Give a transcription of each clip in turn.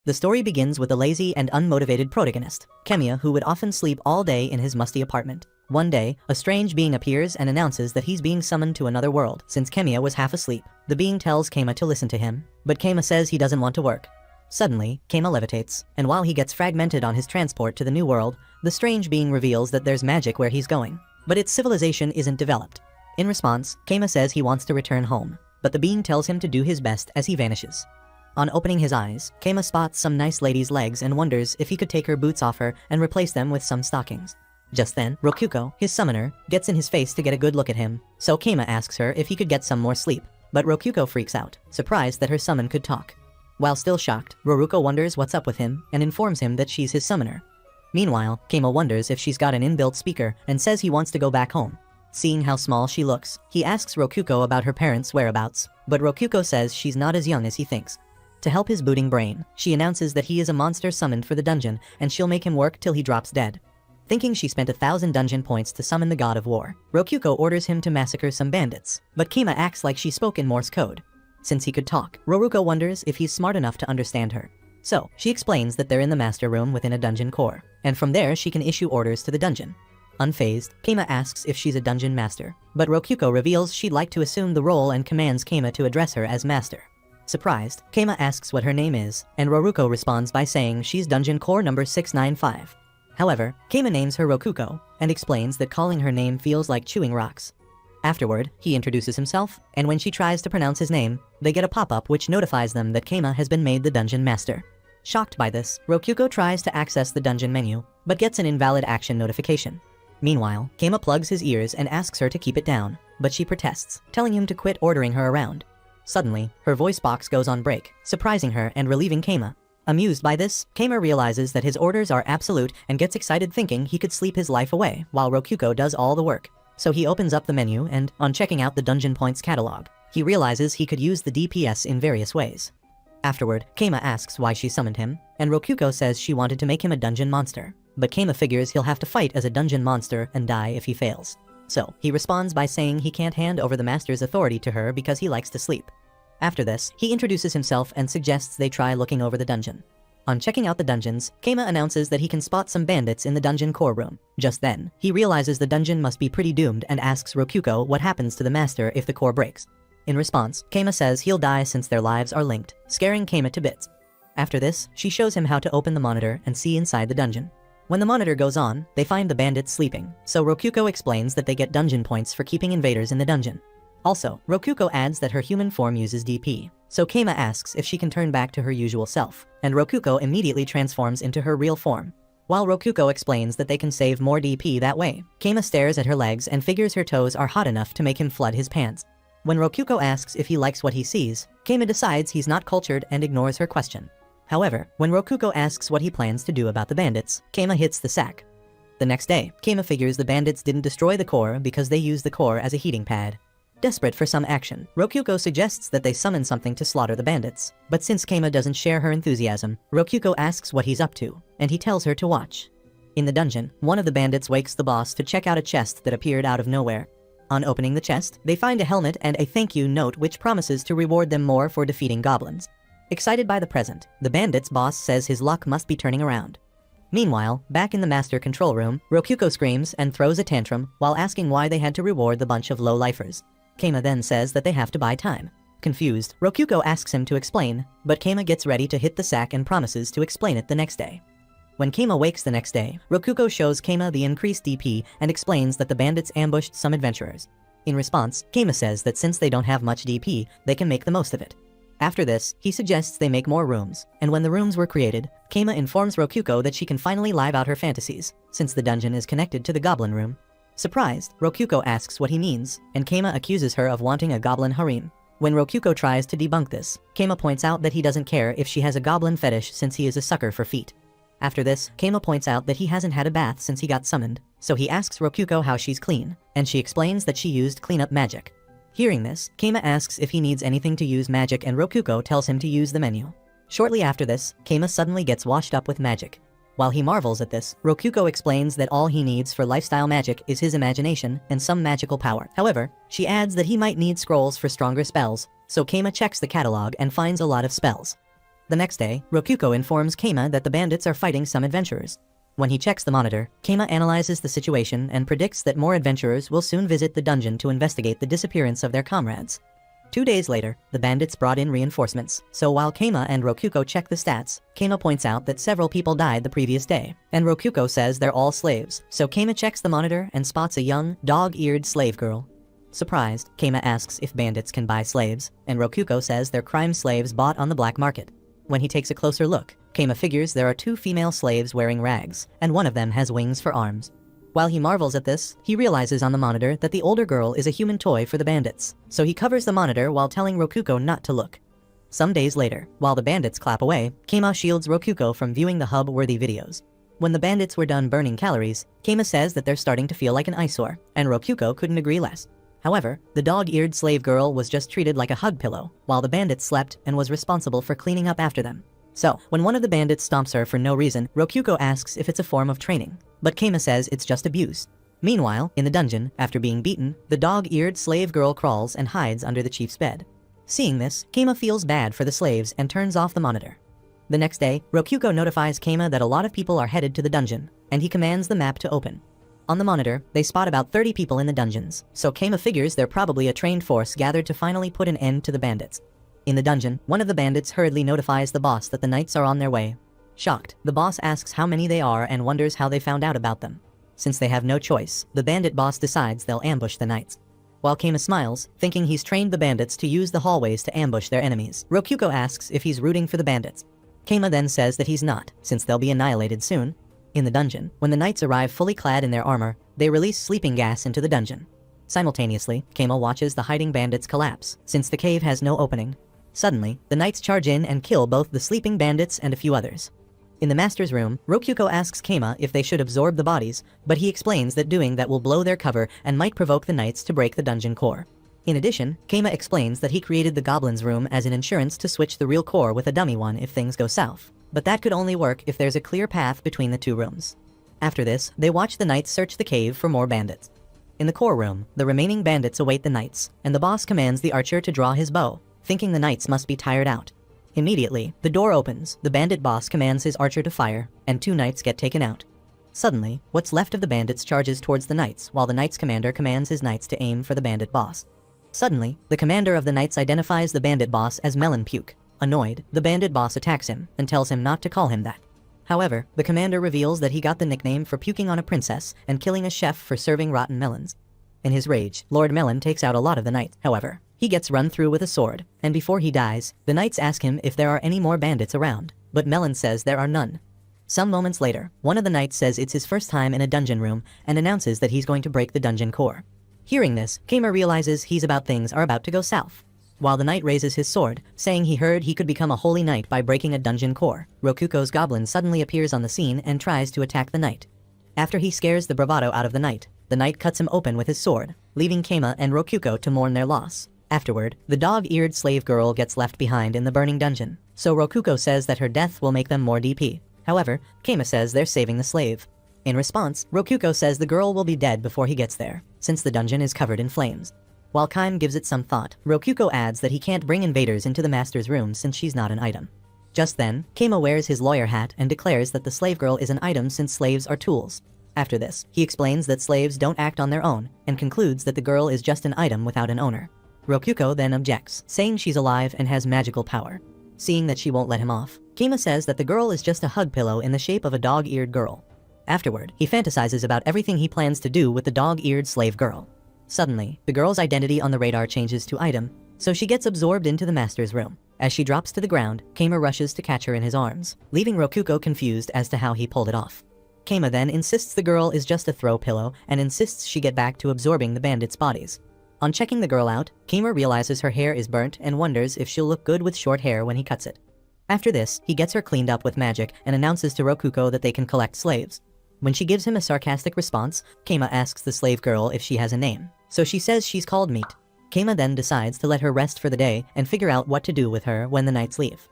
The story begins with a lazy and unmotivated protagonist, Kemiya, who would often sleep all day in his musty apartment. One day, a strange being appears and announces that he's being summoned to another world. Since Kemiya was half asleep, the being tells Kema to listen to him, but Kema says he doesn't want to work. Suddenly, Kema levitates, and while he gets fragmented on his transport to the new world, the strange being reveals that there's magic where he's going, but its civilization isn't developed. In response, Kema says he wants to return home, but the being tells him to do his best as he vanishes. On opening his eyes, Kema spots some nice lady's legs and wonders if he could take her boots off her and replace them with some stockings. Just then, Rokuko, his summoner, gets in his face to get a good look at him, so Kema asks her if he could get some more sleep, but Rokuko freaks out, surprised that her summon could talk. While still shocked, Roruko wonders what's up with him and informs him that she's his summoner. Meanwhile, Kema wonders if she's got an inbuilt speaker and says he wants to go back home. Seeing how small she looks, he asks Rokuko about her parents' whereabouts, but Rokuko says she's not as young as he thinks. To help his booting brain, she announces that he is a monster summoned for the dungeon and she'll make him work till he drops dead. Thinking she spent 1,000 dungeon points to summon the god of war, Rokuko orders him to massacre some bandits, but Kema acts like she spoke in Morse code. Since he could talk, Roruko wonders if he's smart enough to understand her. So, she explains that they're in the master room within a dungeon core, and from there she can issue orders to the dungeon. Unfazed, Kema asks if she's a dungeon master, but Rokuko reveals she'd like to assume the role and commands Kema to address her as master. Surprised, Kema asks what her name is, and Roruko responds by saying she's dungeon core number 695. However, Kema names her Rokuko, and explains that calling her name feels like chewing rocks. Afterward, he introduces himself, and when she tries to pronounce his name, they get a pop-up which notifies them that Kema has been made the dungeon master. Shocked by this, Rokuko tries to access the dungeon menu, but gets an invalid action notification. Meanwhile, Kema plugs his ears and asks her to keep it down, but she protests, telling him to quit ordering her around. Suddenly, her voice box goes on break, surprising her and relieving Kema. Amused by this, Kema realizes that his orders are absolute and gets excited thinking he could sleep his life away while Rokuko does all the work. So he opens up the menu and, on checking out the dungeon points catalog, he realizes he could use the DPS in various ways. Afterward, Kema asks why she summoned him, and Rokuko says she wanted to make him a dungeon monster, but Kema figures he'll have to fight as a dungeon monster and die if he fails. So, he responds by saying he can't hand over the master's authority to her because he likes to sleep. After this, he introduces himself and suggests they try looking over the dungeon. On checking out the dungeons, Kema announces that he can spot some bandits in the dungeon core room. Just then, he realizes the dungeon must be pretty doomed and asks Rokuko what happens to the master if the core breaks. In response, Kema says he'll die since their lives are linked, scaring Kema to bits. After this, she shows him how to open the monitor and see inside the dungeon. When the monitor goes on, they find the bandits sleeping, so Rokuko explains that they get dungeon points for keeping invaders in the dungeon. Also, Rokuko adds that her human form uses DP, so Kema asks if she can turn back to her usual self, and Rokuko immediately transforms into her real form. While Rokuko explains that they can save more DP that way, Kema stares at her legs and figures her toes are hot enough to make him flood his pants. When Rokuko asks if he likes what he sees, Kema decides he's not cultured and ignores her question. However, when Rokuko asks what he plans to do about the bandits, Kema hits the sack. The next day, Kema figures the bandits didn't destroy the core because they used the core as a heating pad. Desperate for some action, Rokuko suggests that they summon something to slaughter the bandits, but since Kema doesn't share her enthusiasm, Rokuko asks what he's up to, and he tells her to watch. In the dungeon, one of the bandits wakes the boss to check out a chest that appeared out of nowhere. On opening the chest, they find a helmet and a thank you note which promises to reward them more for defeating goblins. Excited by the present, the bandit's boss says his luck must be turning around. Meanwhile, back in the master control room, Rokuko screams and throws a tantrum while asking why they had to reward the bunch of low-lifers. Kema then says that they have to buy time. Confused, Rokuko asks him to explain, but Kema gets ready to hit the sack and promises to explain it the next day. When Kema wakes the next day, Rokuko shows Kema the increased DP and explains that the bandits ambushed some adventurers. In response, Kema says that since they don't have much DP, they can make the most of it. After this, he suggests they make more rooms, and when the rooms were created, Kema informs Rokuko that she can finally live out her fantasies, since the dungeon is connected to the goblin room. Surprised, Rokuko asks what he means, and Kema accuses her of wanting a goblin harem. When Rokuko tries to debunk this, Kema points out that he doesn't care if she has a goblin fetish since he is a sucker for feet. After this, Kema points out that he hasn't had a bath since he got summoned, so he asks Rokuko how she's clean, and she explains that she used cleanup magic. Hearing this, Kema asks if he needs anything to use magic and Rokuko tells him to use the menu. Shortly after this, Kema suddenly gets washed up with magic. While he marvels at this, Rokuko explains that all he needs for lifestyle magic is his imagination and some magical power. However, she adds that he might need scrolls for stronger spells, so Kema checks the catalog and finds a lot of spells. The next day, Rokuko informs Keima that the bandits are fighting some adventurers. When he checks the monitor, Keima analyzes the situation and predicts that more adventurers will soon visit the dungeon to investigate the disappearance of their comrades. 2 days later, the bandits brought in reinforcements, so while Keima and Rokuko check the stats, Keima points out that several people died the previous day, and Rokuko says they're all slaves, so Keima checks the monitor and spots a young, dog-eared slave girl. Surprised, Keima asks if bandits can buy slaves, and Rokuko says they're crime slaves bought on the black market. When he takes a closer look, Keima figures there are 2 female slaves wearing rags, and one of them has wings for arms. While he marvels at this, he realizes on the monitor that the older girl is a human toy for the bandits, so he covers the monitor while telling Rokuko not to look. Some days later, while the bandits clap away, Keima shields Rokuko from viewing the hub-worthy videos. When the bandits were done burning calories, Keima says that they're starting to feel like an eyesore, and Rokuko couldn't agree less. However, the dog-eared slave girl was just treated like a hug pillow, while the bandits slept and was responsible for cleaning up after them. So, when one of the bandits stomps her for no reason, Rokuko asks if it's a form of training, but Keima says it's just abuse. Meanwhile, in the dungeon, after being beaten, the dog-eared slave girl crawls and hides under the chief's bed. Seeing this, Keima feels bad for the slaves and turns off the monitor. The next day, Rokuko notifies Keima that a lot of people are headed to the dungeon, and he commands the map to open. On the monitor, they spot about 30 people in the dungeons, so Keima figures they're probably a trained force gathered to finally put an end to the bandits. In the dungeon, one of the bandits hurriedly notifies the boss that the knights are on their way. Shocked, the boss asks how many they are and wonders how they found out about them. Since they have no choice, the bandit boss decides they'll ambush the knights. While Keima smiles, thinking he's trained the bandits to use the hallways to ambush their enemies, Rokuko asks if he's rooting for the bandits. Keima then says that he's not, since they'll be annihilated soon. In the dungeon, when the knights arrive fully clad in their armor, they release sleeping gas into the dungeon. Simultaneously, Keima watches the hiding bandits collapse, since the cave has no opening. Suddenly, the knights charge in and kill both the sleeping bandits and a few others. In the master's room, Rokuko asks Keima if they should absorb the bodies, but he explains that doing that will blow their cover and might provoke the knights to break the dungeon core. In addition, Keima explains that he created the goblin's room as an insurance to switch the real core with a dummy one if things go south, but that could only work if there's a clear path between the 2 rooms. After this, they watch the knights search the cave for more bandits. In the core room, the remaining bandits await the knights, and the boss commands the archer to draw his bow, thinking the knights must be tired out. Immediately, the door opens, the bandit boss commands his archer to fire, and 2 knights get taken out. Suddenly, what's left of the bandits charges towards the knights, while the knights commander commands his knights to aim for the bandit boss. Suddenly, the commander of the knights identifies the bandit boss as Melon Puke. Annoyed, the bandit boss attacks him and tells him not to call him that. However, the commander reveals that he got the nickname for puking on a princess and killing a chef for serving rotten melons. In his rage, Lord Melon takes out a lot of the knights. However, he gets run through with a sword, and before he dies, the knights ask him if there are any more bandits around, but Melon says there are none. Some moments later, one of the knights says it's his first time in a dungeon room and announces that he's going to break the dungeon core. Hearing this, Keima realizes things are about to go south. While the knight raises his sword, saying he heard he could become a holy knight by breaking a dungeon core, Rokuko's goblin suddenly appears on the scene and tries to attack the knight. After he scares the bravado out of the knight cuts him open with his sword, leaving Keima and Rokuko to mourn their loss. Afterward, the dog-eared slave girl gets left behind in the burning dungeon, so Rokuko says that her death will make them more DP. However, Keima says they're saving the slave. In response, Rokuko says the girl will be dead before he gets there, since the dungeon is covered in flames. While Keima gives it some thought, Rokuko adds that he can't bring invaders into the master's room since she's not an item. Just then, Keima wears his lawyer hat and declares that the slave girl is an item since slaves are tools. After this, he explains that slaves don't act on their own, and concludes that the girl is just an item without an owner. Rokuko then objects, saying she's alive and has magical power. Seeing that she won't let him off, Keima says that the girl is just a hug pillow in the shape of a dog-eared girl. Afterward, he fantasizes about everything he plans to do with the dog-eared slave girl. Suddenly, the girl's identity on the radar changes to item, so she gets absorbed into the master's room. As she drops to the ground, Keima rushes to catch her in his arms, leaving Rokuko confused as to how he pulled it off. Keima then insists the girl is just a throw pillow and insists she get back to absorbing the bandits' bodies. On checking the girl out, Keima realizes her hair is burnt and wonders if she'll look good with short hair when he cuts it. After this, he gets her cleaned up with magic and announces to Rokuko that they can collect slaves. When she gives him a sarcastic response, Keima asks the slave girl if she has a name, so she says she's called Meat. Keima then decides to let her rest for the day and figure out what to do with her when the knights leave.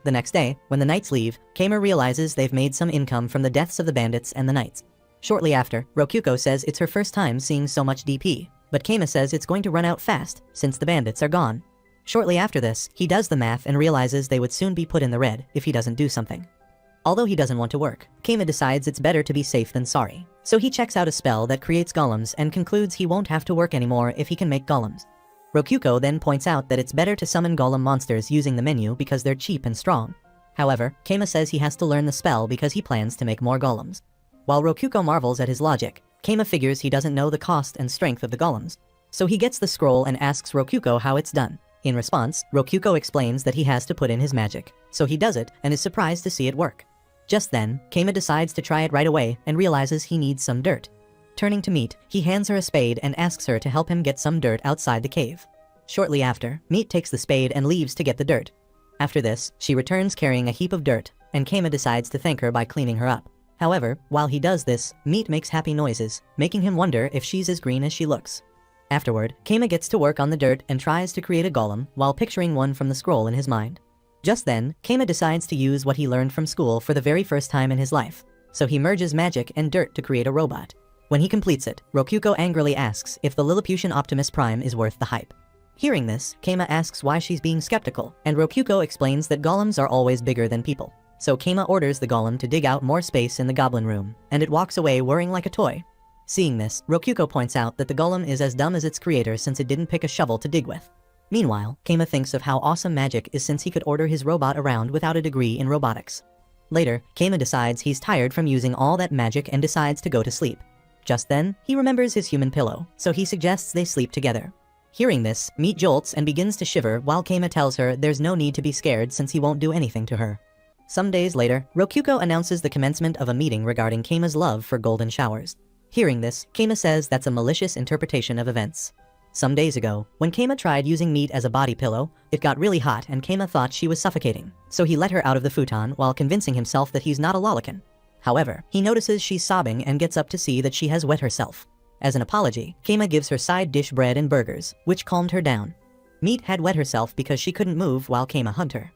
The next day, when the knights leave, Keima realizes they've made some income from the deaths of the bandits and the knights. Shortly after, Rokuko says it's her first time seeing so much DP, but Keima says it's going to run out fast since the bandits are gone. Shortly after this, he does the math and realizes they would soon be put in the red if he doesn't do something. Although he doesn't want to work, Keima decides it's better to be safe than sorry. So he checks out a spell that creates golems and concludes he won't have to work anymore if he can make golems. Rokuko then points out that it's better to summon golem monsters using the menu because they're cheap and strong. However, Keima says he has to learn the spell because he plans to make more golems. While Rokuko marvels at his logic, Keima figures he doesn't know the cost and strength of the golems. So he gets the scroll and asks Rokuko how it's done. In response, Rokuko explains that he has to put in his magic. So he does it and is surprised to see it work. Just then, Keima decides to try it right away and realizes he needs some dirt. Turning to Meat, he hands her a spade and asks her to help him get some dirt outside the cave. Shortly after, Meat takes the spade and leaves to get the dirt. After this, she returns carrying a heap of dirt, and Keima decides to thank her by cleaning her up. However, while he does this, Meat makes happy noises, making him wonder if she's as green as she looks. Afterward, Keima gets to work on the dirt and tries to create a golem while picturing one from the scroll in his mind. Just then, Keima decides to use what he learned from school for the very first time in his life. So he merges magic and dirt to create a robot. When he completes it, Rokuko angrily asks if the Lilliputian Optimus Prime is worth the hype. Hearing this, Keima asks why she's being skeptical, and Rokuko explains that golems are always bigger than people. So Keima orders the golem to dig out more space in the goblin room, and it walks away whirring like a toy. Seeing this, Rokuko points out that the golem is as dumb as its creator since it didn't pick a shovel to dig with. Meanwhile, Keima thinks of how awesome magic is since he could order his robot around without a degree in robotics. Later, Keima decides he's tired from using all that magic and decides to go to sleep. Just then, he remembers his human pillow, so he suggests they sleep together. Hearing this, Meat jolts and begins to shiver while Keima tells her there's no need to be scared since he won't do anything to her. Some days later, Rokuko announces the commencement of a meeting regarding Keima's love for golden showers. Hearing this, Keima says that's a malicious interpretation of events. Some days ago, when Keima tried using Meat as a body pillow, it got really hot and Keima thought she was suffocating, so he let her out of the futon while convincing himself that he's not a lolicon. However, he notices she's sobbing and gets up to see that she has wet herself. As an apology, Keima gives her side dish bread and burgers, which calmed her down. Meat had wet herself because she couldn't move while Keima hugged her.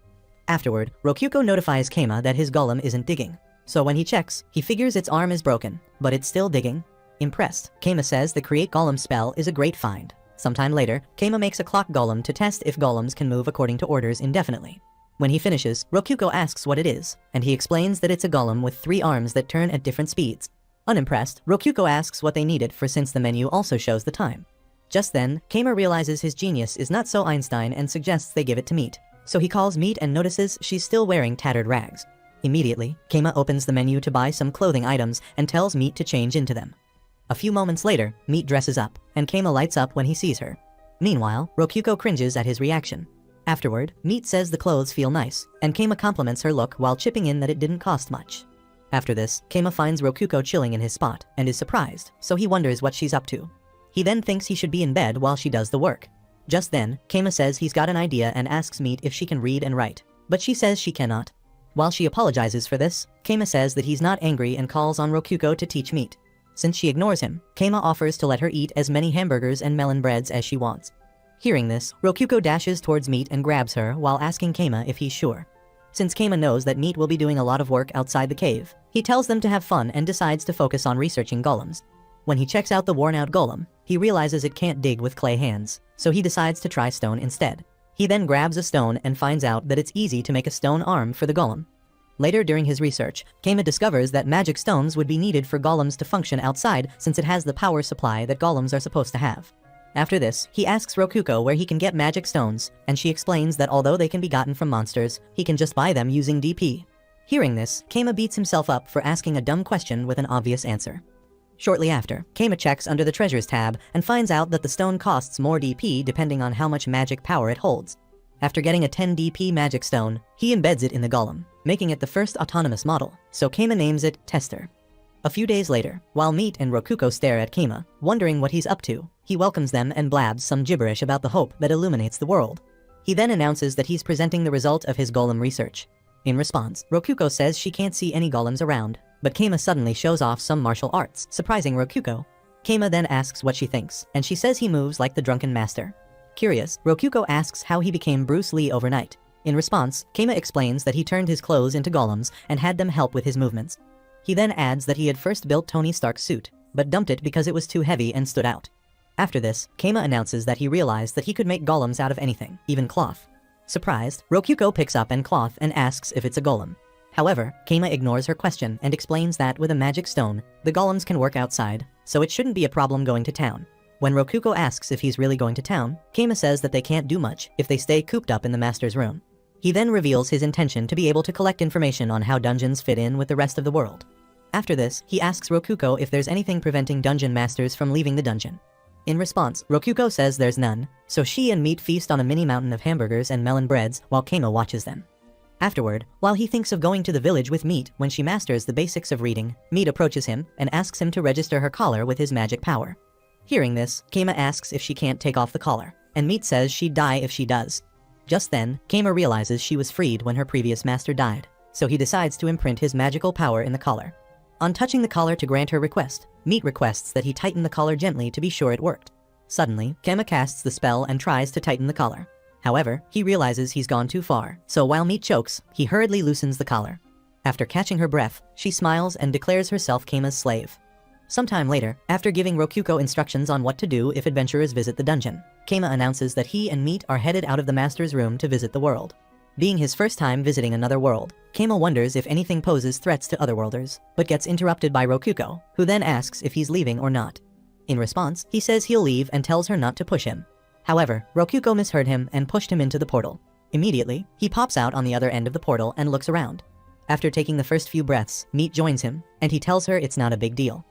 Afterward, Rokuko notifies Keima that his golem isn't digging, so when he checks, he figures its arm is broken, but it's still digging. Impressed, Keima says the Create Golem spell is a great find. Sometime later, Keima makes a clock golem to test if golems can move according to orders indefinitely. When he finishes, Rokuko asks what it is, and he explains that it's a golem with 3 arms that turn at different speeds. Unimpressed, Rokuko asks what they need it for since the menu also shows the time. Just then, Keima realizes his genius is not so Einstein and suggests they give it to Meat. So he calls Meat and notices she's still wearing tattered rags. Immediately, Keima opens the menu to buy some clothing items and tells Meat to change into them. A few moments later, Meat dresses up, and Keima lights up when he sees her. Meanwhile, Rokuko cringes at his reaction. Afterward, Meat says the clothes feel nice, and Keima compliments her look while chipping in that it didn't cost much. After this, Keima finds Rokuko chilling in his spot, and is surprised, so he wonders what she's up to. He then thinks he should be in bed while she does the work. Just then, Keima says he's got an idea and asks Meat if she can read and write, but she says she cannot. While she apologizes for this, Keima says that he's not angry and calls on Rokuko to teach Meat. Since she ignores him, Keima offers to let her eat as many hamburgers and melon breads as she wants. Hearing this, Rokuko dashes towards Meat and grabs her while asking Keima if he's sure. Since Keima knows that Meat will be doing a lot of work outside the cave, he tells them to have fun and decides to focus on researching golems. When he checks out the worn-out golem, he realizes it can't dig with clay hands, so he decides to try stone instead. He then grabs a stone and finds out that it's easy to make a stone arm for the golem. Later during his research, Keima discovers that magic stones would be needed for golems to function outside since it has the power supply that golems are supposed to have. After this, he asks Rokuko where he can get magic stones, and she explains that although they can be gotten from monsters, he can just buy them using DP. Hearing this, Keima beats himself up for asking a dumb question with an obvious answer. Shortly after, Keima checks under the Treasures tab and finds out that the stone costs more DP depending on how much magic power it holds. After getting a 10 DP magic stone, he embeds it in the golem, making it the first autonomous model, so Keima names it Tester. A few days later, while Meat and Rokuko stare at Keima, wondering what he's up to, he welcomes them and blabs some gibberish about the hope that illuminates the world. He then announces that he's presenting the result of his golem research. In response, Rokuko says she can't see any golems around, but Keima suddenly shows off some martial arts, surprising Rokuko. Keima then asks what she thinks, and she says he moves like the drunken master. Curious, Rokuko asks how he became Bruce Lee overnight. In response, Keima explains that he turned his clothes into golems and had them help with his movements. He then adds that he had first built Tony Stark's suit, but dumped it because it was too heavy and stood out. After this, Keima announces that he realized that he could make golems out of anything, even cloth. Surprised, Rokuko picks up an cloth and asks if it's a golem. However, Keima ignores her question and explains that with a magic stone, the golems can work outside, so it shouldn't be a problem going to town. When Rokuko asks if he's really going to town, Keima says that they can't do much if they stay cooped up in the master's room. He then reveals his intention to be able to collect information on how dungeons fit in with the rest of the world. After this, he asks Rokuko if there's anything preventing dungeon masters from leaving the dungeon. In response, Rokuko says there's none, so she and Meat feast on a mini mountain of hamburgers and melon breads while Keima watches them. Afterward, while he thinks of going to the village with Meat when she masters the basics of reading, Meat approaches him and asks him to register her collar with his magic power. Hearing this, Keima asks if she can't take off the collar, and Meat says she'd die if she does. Just then, Keima realizes she was freed when her previous master died, so he decides to imprint his magical power in the collar. On touching the collar to grant her request, Meat requests that he tighten the collar gently to be sure it worked. Suddenly, Keima casts the spell and tries to tighten the collar. However, he realizes he's gone too far, so while Meat chokes, he hurriedly loosens the collar. After catching her breath, she smiles and declares herself Keima's slave. Sometime later, after giving Rokuko instructions on what to do if adventurers visit the dungeon, Keima announces that he and Meat are headed out of the master's room to visit the world. Being his first time visiting another world, Keima wonders if anything poses threats to otherworlders, but gets interrupted by Rokuko, who then asks if he's leaving or not. In response, he says he'll leave and tells her not to push him. However, Rokuko misheard him and pushed him into the portal. Immediately, he pops out on the other end of the portal and looks around. After taking the first few breaths, Meat joins him, and he tells her it's not a big deal.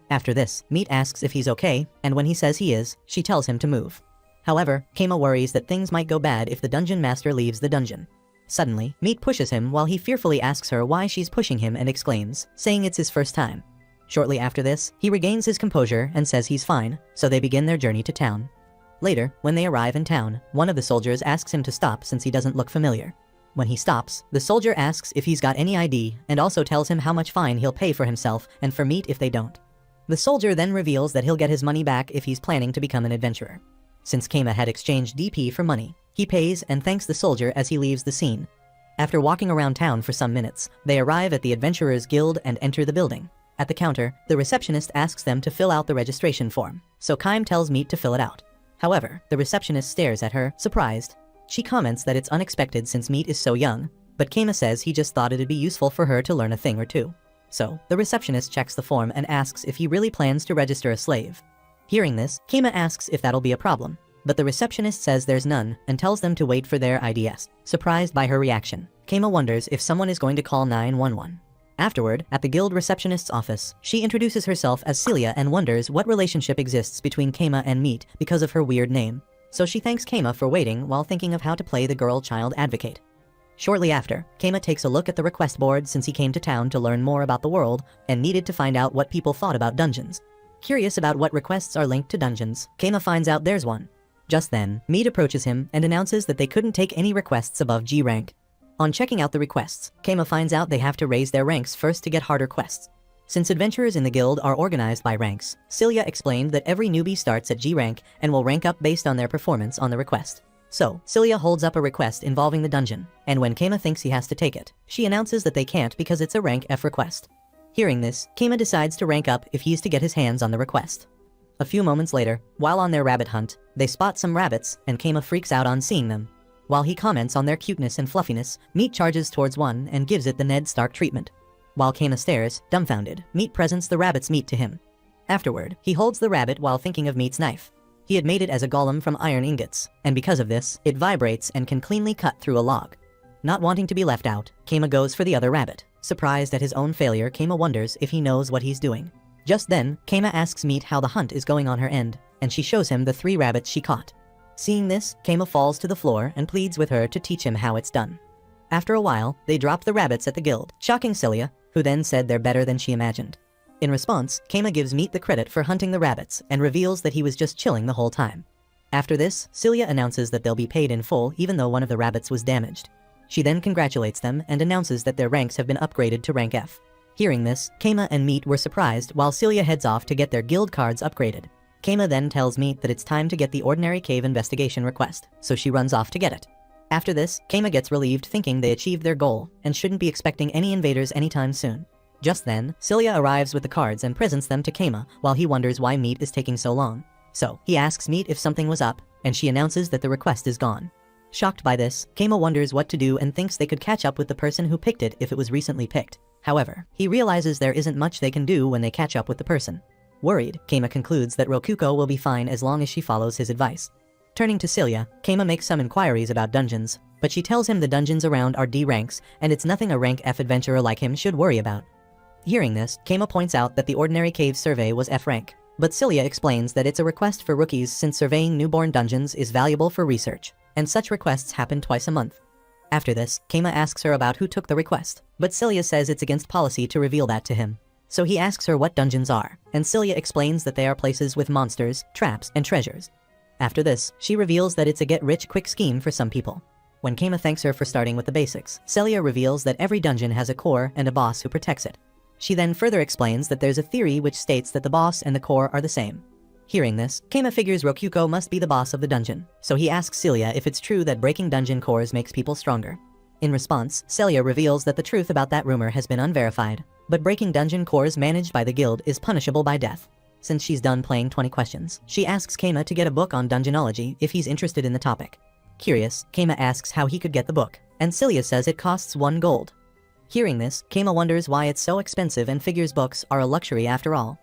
After this, Meat asks if he's okay, and when he says he is, she tells him to move. However, Keima worries that things might go bad if the dungeon master leaves the dungeon. Suddenly, Meat pushes him while he fearfully asks her why she's pushing him and exclaims, saying it's his first time. Shortly after this, he regains his composure and says he's fine, so they begin their journey to town. Later, when they arrive in town, one of the soldiers asks him to stop since he doesn't look familiar. When he stops, the soldier asks if he's got any ID and also tells him how much fine he'll pay for himself and for Meat if they don't. The soldier then reveals that he'll get his money back if he's planning to become an adventurer. Since Keima had exchanged DP for money, he pays and thanks the soldier as he leaves the scene. After walking around town for some minutes, they arrive at the Adventurers Guild and enter the building. At the counter, the receptionist asks them to fill out the registration form, so Keima tells Meat to fill it out. However, the receptionist stares at her, surprised. She comments that it's unexpected since Meat is so young, but Keima says he just thought it'd be useful for her to learn a thing or two. So, the receptionist checks the form and asks if he really plans to register a slave. Hearing this, Keima asks if that'll be a problem, but the receptionist says there's none and tells them to wait for their IDs. Surprised by her reaction, Keima wonders if someone is going to call 911. Afterward, at the guild receptionist's office, she introduces herself as Celia and wonders what relationship exists between Keima and Meat because of her weird name. So she thanks Keima for waiting while thinking of how to play the girl-child advocate. Shortly after, Keima takes a look at the request board since he came to town to learn more about the world and needed to find out what people thought about dungeons. Curious about what requests are linked to dungeons, Keima finds out there's one. Just then, Meat approaches him and announces that they couldn't take any requests above G rank. On checking out the requests, Keima finds out they have to raise their ranks first to get harder quests. Since adventurers in the guild are organized by ranks, Celia explained that every newbie starts at G rank and will rank up based on their performance on the request. So, Celia holds up a request involving the dungeon, and when Keima thinks he has to take it, she announces that they can't because it's a rank F request. Hearing this, Keima decides to rank up if he's to get his hands on the request. A few moments later, while on their rabbit hunt, they spot some rabbits, and Keima freaks out on seeing them. While he comments on their cuteness and fluffiness, Meat charges towards one and gives it the Ned Stark treatment. While Keima stares, dumbfounded, Meat presents the rabbit's meat to him. Afterward, he holds the rabbit while thinking of Meat's knife. He had made it as a golem from iron ingots, and because of this, it vibrates and can cleanly cut through a log. Not wanting to be left out, Keima goes for the other rabbit. Surprised at his own failure, Keima wonders if he knows what he's doing. Just then, Keima asks Meat how the hunt is going on her end, and she shows him the 3 rabbits she caught. Seeing this, Keima falls to the floor and pleads with her to teach him how it's done. After a while, they drop the rabbits at the guild, shocking Celia, who then said they're better than she imagined. In response, Keima gives Meat the credit for hunting the rabbits and reveals that he was just chilling the whole time. After this, Celia announces that they'll be paid in full even though one of the rabbits was damaged. She then congratulates them and announces that their ranks have been upgraded to rank F. Hearing this, Keima and Meat were surprised while Celia heads off to get their guild cards upgraded. Keima then tells Meat that it's time to get the ordinary cave investigation request, so she runs off to get it. After this, Keima gets relieved thinking they achieved their goal and shouldn't be expecting any invaders anytime soon. Just then, Celia arrives with the cards and presents them to Keima while he wonders why Meat is taking so long. So, he asks Meat if something was up, and she announces that the request is gone. Shocked by this, Keima wonders what to do and thinks they could catch up with the person who picked it if it was recently picked. However, he realizes there isn't much they can do when they catch up with the person. Worried, Keima concludes that Rokuko will be fine as long as she follows his advice. Turning to Celia, Keima makes some inquiries about dungeons, but she tells him the dungeons around are D ranks, and it's nothing a rank F adventurer like him should worry about. Hearing this, Keima points out that the Ordinary Cave survey was F rank, but Celia explains that it's a request for rookies since surveying newborn dungeons is valuable for research, and such requests happen twice a month. After this, Keima asks her about who took the request, but Celia says it's against policy to reveal that to him. So he asks her what dungeons are, and Celia explains that they are places with monsters, traps, and treasures. After this, she reveals that it's a get-rich-quick scheme for some people. When Keima thanks her for starting with the basics, Celia reveals that every dungeon has a core and a boss who protects it. She then further explains that there's a theory which states that the boss and the core are the same. Hearing this, Keima figures Rokuko must be the boss of the dungeon, so he asks Celia if it's true that breaking dungeon cores makes people stronger. In response, Celia reveals that the truth about that rumor has been unverified, but breaking dungeon cores managed by the guild is punishable by death. Since she's done playing 20 questions, she asks Keima to get a book on dungeonology if he's interested in the topic. Curious, Keima asks how he could get the book, and Celia says it costs 1 gold. Hearing this, Keima wonders why it's so expensive and figures books are a luxury after all.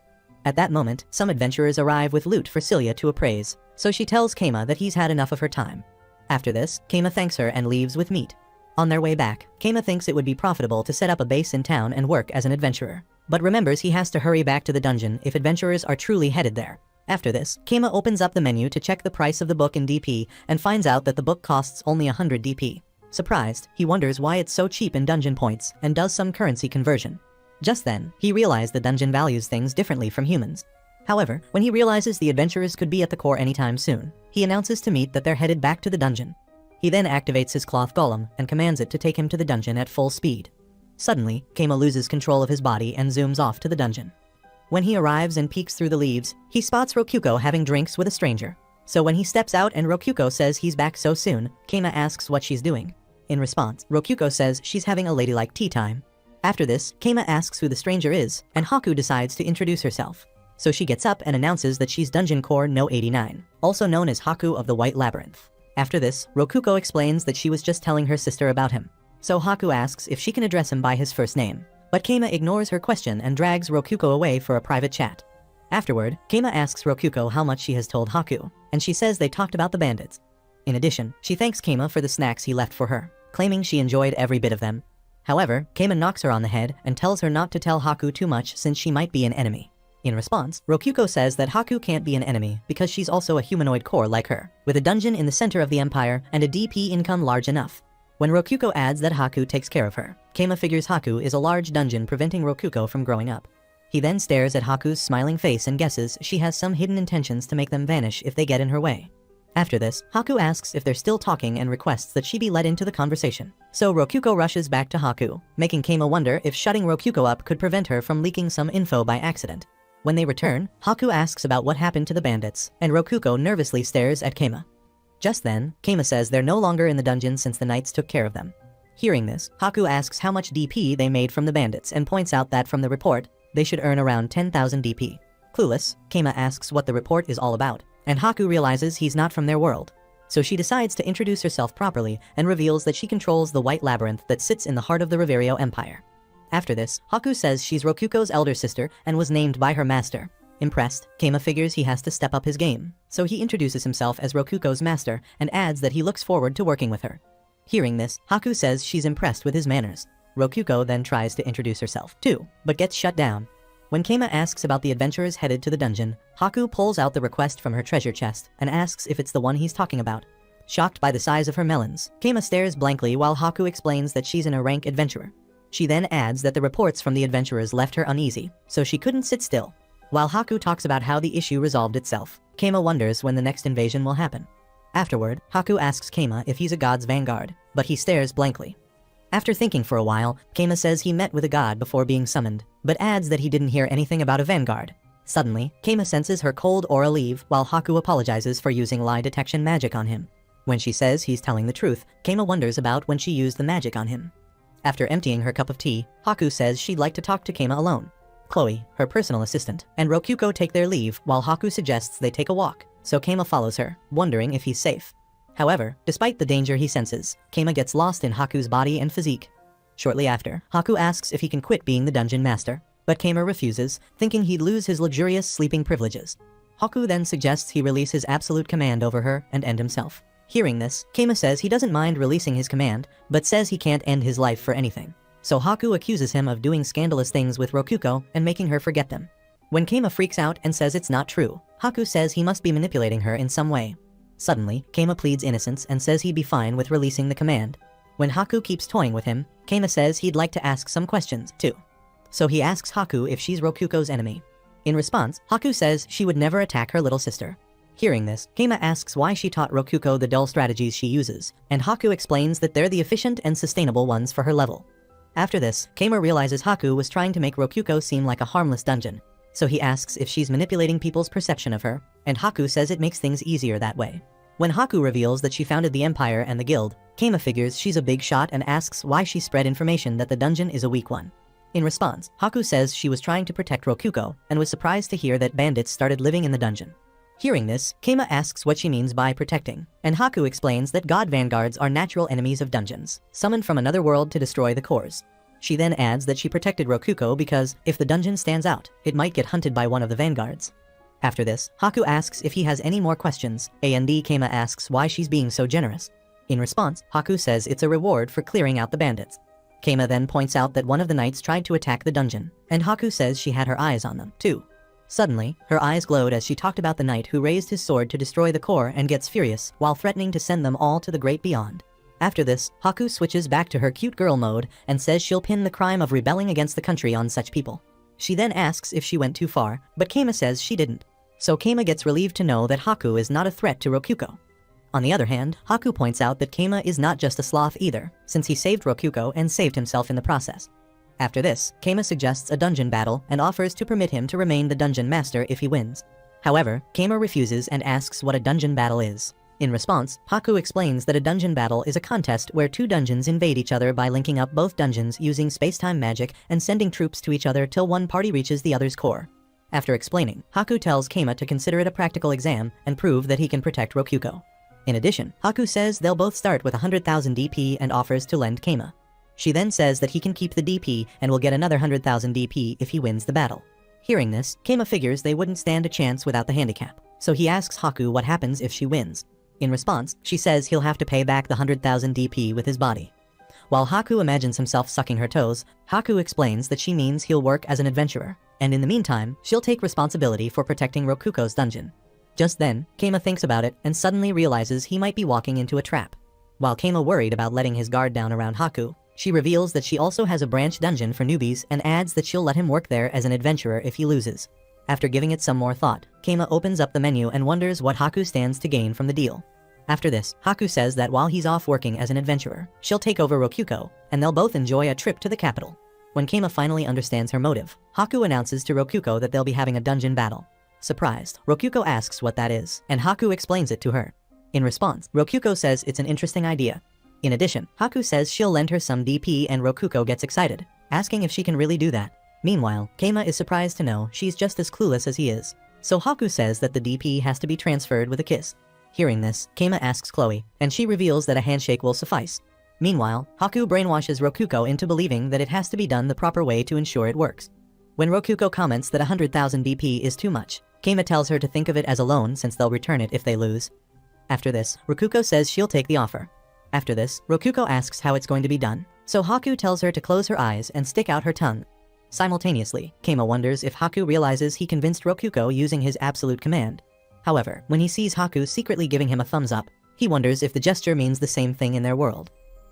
At that moment, some adventurers arrive with loot for Celia to appraise, so she tells Keima that he's had enough of her time. After this, Keima thanks her and leaves with Meat. On their way back, Keima thinks it would be profitable to set up a base in town and work as an adventurer, but remembers he has to hurry back to the dungeon if adventurers are truly headed there. After this, Keima opens up the menu to check the price of the book in DP and finds out that the book costs only 100 DP. Surprised, he wonders why it's so cheap in dungeon points and does some currency conversion. Just then, he realized the dungeon values things differently from humans. However, when he realizes the adventurers could be at the core anytime soon, he announces to Meat that they're headed back to the dungeon. He then activates his cloth golem and commands it to take him to the dungeon at full speed. Suddenly, Keima loses control of his body and zooms off to the dungeon. When he arrives and peeks through the leaves, he spots Rokuko having drinks with a stranger. So when he steps out and Rokuko says he's back so soon, Keima asks what she's doing. In response, Rokuko says she's having a ladylike tea time. After this, Keima asks who the stranger is, and Haku decides to introduce herself. So she gets up and announces that she's Dungeon Core No 89, also known as Haku of the White Labyrinth. After this, Rokuko explains that she was just telling her sister about him. So Haku asks if she can address him by his first name, but Keima ignores her question and drags Rokuko away for a private chat. Afterward, Keima asks Rokuko how much she has told Haku, and she says they talked about the bandits. In addition, she thanks Keima for the snacks he left for her, claiming she enjoyed every bit of them. However, Keima knocks her on the head and tells her not to tell Haku too much since she might be an enemy. In response, Rokuko says that Haku can't be an enemy because she's also a humanoid core like her, with a dungeon in the center of the empire and a DP income large enough. When Rokuko adds that Haku takes care of her, Keima figures Haku is a large dungeon preventing Rokuko from growing up. He then stares at Haku's smiling face and guesses she has some hidden intentions to make them vanish if they get in her way. After this, Haku asks if they're still talking and requests that she be let into the conversation. So Rokuko rushes back to Haku, making Keima wonder if shutting Rokuko up could prevent her from leaking some info by accident. When they return, Haku asks about what happened to the bandits, and Rokuko nervously stares at Keima. Just then, Keima says they're no longer in the dungeon since the knights took care of them. Hearing this, Haku asks how much DP they made from the bandits and points out that from the report, they should earn around 10,000 DP. Clueless, Keima asks what the report is all about, and Haku realizes he's not from their world. So she decides to introduce herself properly and reveals that she controls the White Labyrinth that sits in the heart of the Reverio Empire. After this, Haku says she's Rokuko's elder sister and was named by her master. Impressed, Keima figures he has to step up his game, so he introduces himself as Rokuko's master and adds that he looks forward to working with her. Hearing this, Haku says she's impressed with his manners. Rokuko then tries to introduce herself too, but gets shut down. When Keima asks about the adventurers headed to the dungeon, Haku pulls out the request from her treasure chest and asks if it's the one he's talking about. Shocked by the size of her melons, Keima stares blankly while Haku explains that she's a rank adventurer. She then adds that the reports from the adventurers left her uneasy, so she couldn't sit still. While Haku talks about how the issue resolved itself, Keima wonders when the next invasion will happen. Afterward, Haku asks Keima if he's a god's vanguard, but he stares blankly. After thinking for a while, Keima says he met with a god before being summoned, but adds that he didn't hear anything about a vanguard. Suddenly, Keima senses her cold aura leave while Haku apologizes for using lie detection magic on him. When she says he's telling the truth, Keima wonders about when she used the magic on him. After emptying her cup of tea, Haku says she'd like to talk to Keima alone. Chloe, her personal assistant, and Rokuko take their leave while Haku suggests they take a walk, so Keima follows her, wondering if he's safe. However, despite the danger he senses, Keima gets lost in Haku's body and physique. Shortly after, Haku asks if he can quit being the dungeon master, but Keima refuses, thinking he'd lose his luxurious sleeping privileges. Haku then suggests he release his absolute command over her and end himself. Hearing this, Keima says he doesn't mind releasing his command, but says he can't end his life for anything. So Haku accuses him of doing scandalous things with Rokuko and making her forget them. When Keima freaks out and says it's not true, Haku says he must be manipulating her in some way. Suddenly, Keima pleads innocence and says he'd be fine with releasing the command. When Haku keeps toying with him, Keima says he'd like to ask some questions, too. So he asks Haku if she's Rokuko's enemy. In response, Haku says she would never attack her little sister. Hearing this, Keima asks why she taught Rokuko the dull strategies she uses, and Haku explains that they're the efficient and sustainable ones for her level. After this, Keima realizes Haku was trying to make Rokuko seem like a harmless dungeon, so he asks if she's manipulating people's perception of her, and Haku says it makes things easier that way. When Haku reveals that she founded the Empire and the Guild, Keima figures she's a big shot and asks why she spread information that the dungeon is a weak one. In response, Haku says she was trying to protect Rokuko and was surprised to hear that bandits started living in the dungeon. Hearing this, Keima asks what she means by protecting, and Haku explains that god vanguards are natural enemies of dungeons, summoned from another world to destroy the cores. She then adds that she protected Rokuko because, if the dungeon stands out, it might get hunted by one of the vanguards. After this, Haku asks if he has any more questions, and Keima asks why she's being so generous. In response, Haku says it's a reward for clearing out the bandits. Keima then points out that one of the knights tried to attack the dungeon, and Haku says she had her eyes on them, too. Suddenly, her eyes glowed as she talked about the knight who raised his sword to destroy the core and gets furious while threatening to send them all to the great beyond. After this, Haku switches back to her cute girl mode and says she'll pin the crime of rebelling against the country on such people. She then asks if she went too far, but Keima says she didn't. So Keima gets relieved to know that Haku is not a threat to Rokuko. On the other hand, Haku points out that Keima is not just a sloth either, since he saved Rokuko and saved himself in the process. After this, Keima suggests a dungeon battle and offers to permit him to remain the dungeon master if he wins. However, Keima refuses and asks what a dungeon battle is. In response, Haku explains that a dungeon battle is a contest where two dungeons invade each other by linking up both dungeons using space-time magic and sending troops to each other till one party reaches the other's core. After explaining, Haku tells Keima to consider it a practical exam and prove that he can protect Rokuko. In addition, Haku says they'll both start with 100,000 DP and offers to lend Keima. She then says that he can keep the DP and will get another 100,000 DP if he wins the battle. Hearing this, Keima figures they wouldn't stand a chance without the handicap, so he asks Haku what happens if she wins. In response, she says he'll have to pay back the 100,000 DP with his body. While Haku imagines himself sucking her toes, Haku explains that she means he'll work as an adventurer, and in the meantime, she'll take responsibility for protecting Rokuko's dungeon. Just then, Keima thinks about it and suddenly realizes he might be walking into a trap. While Keima worried about letting his guard down around Haku, she reveals that she also has a branch dungeon for newbies and adds that she'll let him work there as an adventurer if he loses. After giving it some more thought, Keima opens up the menu and wonders what Haku stands to gain from the deal. After this, Haku says that while he's off working as an adventurer, she'll take over Rokuko, and they'll both enjoy a trip to the capital. When Keima finally understands her motive, Haku announces to Rokuko that they'll be having a dungeon battle. Surprised, Rokuko asks what that is, and Haku explains it to her. In response, Rokuko says it's an interesting idea. In addition, Haku says she'll lend her some DP and Rokuko gets excited, asking if she can really do that. Meanwhile, Keima is surprised to know she's just as clueless as he is. So Haku says that the DP has to be transferred with a kiss. Hearing this, Keima asks Chloe, and she reveals that a handshake will suffice. Meanwhile, Haku brainwashes Rokuko into believing that it has to be done the proper way to ensure it works. When Rokuko comments that 100,000 DP is too much, Keima tells her to think of it as a loan since they'll return it if they lose. After this, Rokuko says she'll take the offer. After this, Rokuko asks how it's going to be done, so Haku tells her to close her eyes and stick out her tongue. Simultaneously, Keima wonders if Haku realizes he convinced Rokuko using his absolute command. However, when he sees Haku secretly giving him a thumbs up, he wonders if the gesture means the same thing in their world.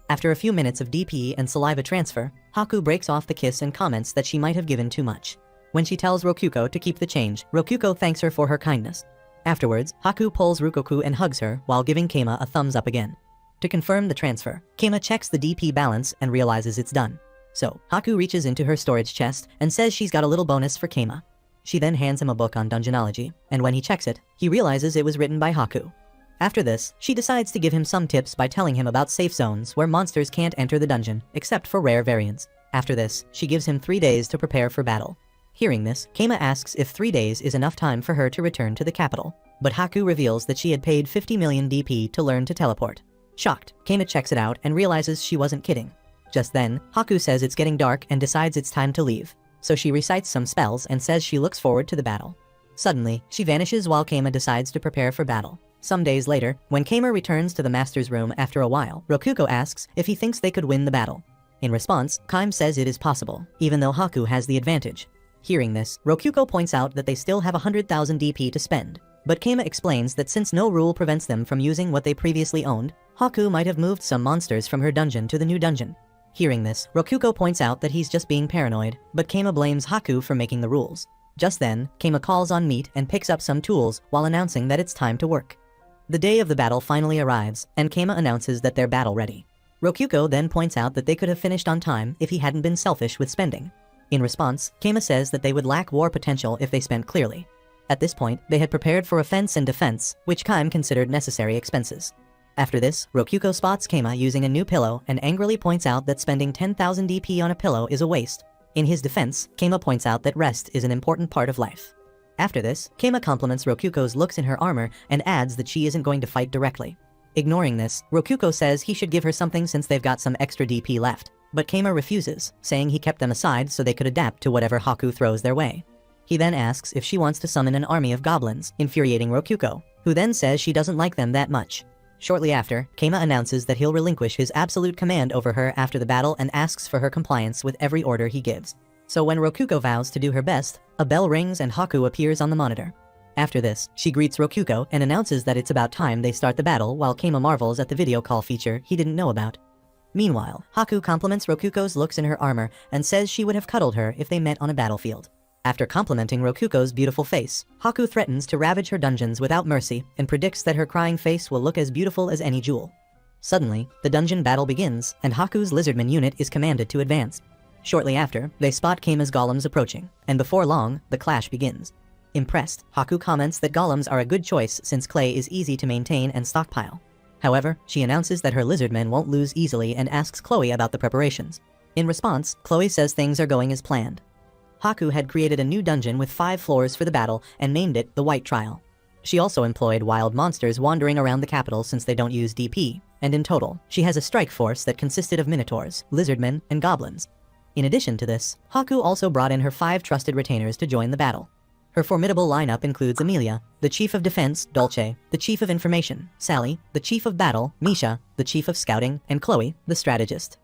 After a few minutes of DP and saliva transfer, Haku breaks off the kiss and comments that she might have given too much. When she tells Rokuko to keep the change, Rokuko thanks her for her kindness. Afterwards, Haku pulls Rokuko and hugs her while giving Keima a thumbs up again. To confirm the transfer, Keima checks the DP balance and realizes it's done. So, Haku reaches into her storage chest and says she's got a little bonus for Keima. She then hands him a book on dungeonology, and when he checks it, he realizes it was written by Haku. After this, she decides to give him some tips by telling him about safe zones where monsters can't enter the dungeon, except for rare variants. After this, she gives him 3 days to prepare for battle. Hearing this, Keima asks if 3 days is enough time for her to return to the capital. But Haku reveals that she had paid 50 million DP to learn to teleport. Shocked, Keima checks it out and realizes she wasn't kidding. Just then, Haku says it's getting dark and decides it's time to leave. So she recites some spells and says she looks forward to the battle. Suddenly, she vanishes while Keima decides to prepare for battle. Some days later, when Keima returns to the master's room after a while, Rokuko asks if he thinks they could win the battle. In response, Keima says it is possible, even though Haku has the advantage. Hearing this, Rokuko points out that they still have 100,000 DP to spend. But Keima explains that since no rule prevents them from using what they previously owned, Haku might have moved some monsters from her dungeon to the new dungeon. Hearing this, Rokuko points out that he's just being paranoid, but Keima blames Haku for making the rules. Just then, Keima calls on Meat and picks up some tools while announcing that it's time to work. The day of the battle finally arrives, and Keima announces that they're battle ready. Rokuko then points out that they could have finished on time if he hadn't been selfish with spending. In response, Keima says that they would lack war potential if they spent clearly. At this point, they had prepared for offense and defense, which Keima considered necessary expenses. After this, Rokuko spots Keima using a new pillow and angrily points out that spending 10,000 DP on a pillow is a waste. In his defense, Keima points out that rest is an important part of life. After this, Keima compliments Rokuko's looks in her armor and adds that she isn't going to fight directly. Ignoring this, Rokuko says he should give her something since they've got some extra DP left. But Keima refuses, saying he kept them aside so they could adapt to whatever Haku throws their way. He then asks if she wants to summon an army of goblins, infuriating Rokuko, who then says she doesn't like them that much. Shortly after, Keima announces that he'll relinquish his absolute command over her after the battle and asks for her compliance with every order he gives. So when Rokuko vows to do her best, a bell rings and Haku appears on the monitor. After this, she greets Rokuko and announces that it's about time they start the battle while Keima marvels at the video call feature he didn't know about. Meanwhile, Haku compliments Rokuko's looks in her armor and says she would have cuddled her if they met on a battlefield. After complimenting Rokuko's beautiful face, Haku threatens to ravage her dungeons without mercy and predicts that her crying face will look as beautiful as any jewel. Suddenly, the dungeon battle begins, and Haku's lizardman unit is commanded to advance. Shortly after, they spot Keima's golems approaching, and before long, the clash begins. Impressed, Haku comments that golems are a good choice since clay is easy to maintain and stockpile. However, she announces that her lizardmen won't lose easily and asks Chloe about the preparations. In response, Chloe says things are going as planned. Haku had created a new dungeon with 5 floors for the battle and named it the White Trial. She also employed wild monsters wandering around the capital since they don't use DP, and in total, she has a strike force that consisted of minotaurs, lizardmen, and goblins. In addition to this, Haku also brought in her 5 trusted retainers to join the battle. Her formidable lineup includes Amelia, the Chief of Defense, Dolce, the Chief of Information, Sally, the Chief of Battle, Misha, the Chief of Scouting, and Chloe, the Strategist.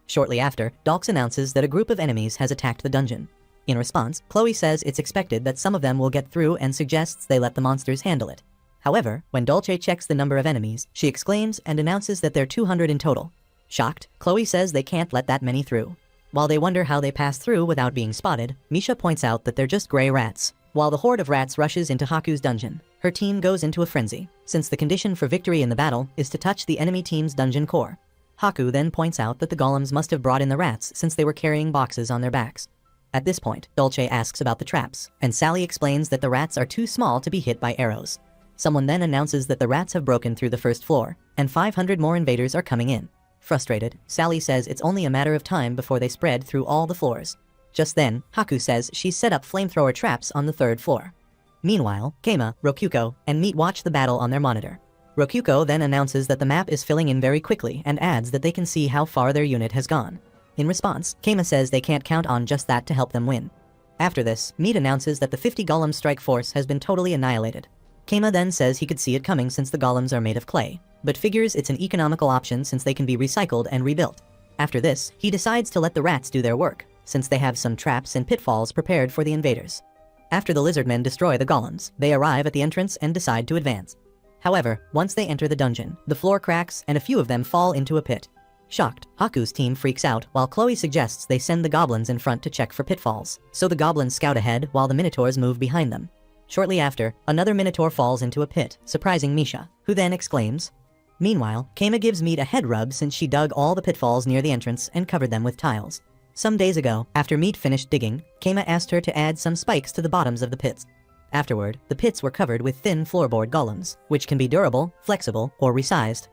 Shortly after, Dolce announces that a group of enemies has attacked the dungeon. In response, Chloe says it's expected that some of them will get through and suggests they let the monsters handle it. However, when Dolce checks the number of enemies, she exclaims and announces that there are 200 in total. Shocked, Chloe says they can't let that many through. While they wonder how they pass through without being spotted, Misha points out that they're just gray rats. While the horde of rats rushes into Haku's dungeon, her team goes into a frenzy, since the condition for victory in the battle is to touch the enemy team's dungeon core. Haku then points out that the golems must have brought in the rats since they were carrying boxes on their backs. At this point, Dolce asks about the traps, and Sally explains that the rats are too small to be hit by arrows. Someone then announces that the rats have broken through the first floor, and 500 more invaders are coming in. Frustrated, Sally says it's only a matter of time before they spread through all the floors. Just then, Haku says she's set up flamethrower traps on the 3rd floor. Meanwhile, Keima, Rokuko, and Meat watch the battle on their monitor. Rokuko then announces that the map is filling in very quickly and adds that they can see how far their unit has gone. In response, Keima says they can't count on just that to help them win. After this, Meat announces that the 50 golem strike force has been totally annihilated. Keima then says he could see it coming since the golems are made of clay, but figures it's an economical option since they can be recycled and rebuilt. After this, he decides to let the rats do their work, since they have some traps and pitfalls prepared for the invaders. After the lizardmen destroy the golems, they arrive at the entrance and decide to advance. However, once they enter the dungeon, the floor cracks and a few of them fall into a pit. Shocked, Haku's team freaks out while Chloe suggests they send the goblins in front to check for pitfalls, so the goblins scout ahead while the minotaurs move behind them. Shortly after, another minotaur falls into a pit, surprising Misha, who then exclaims. Meanwhile, Keima gives Meat a head rub since she dug all the pitfalls near the entrance and covered them with tiles. Some days ago, after Meat finished digging, Keima asked her to add some spikes to the bottoms of the pits. Afterward, the pits were covered with thin floorboard golems, which can be durable, flexible, or resized.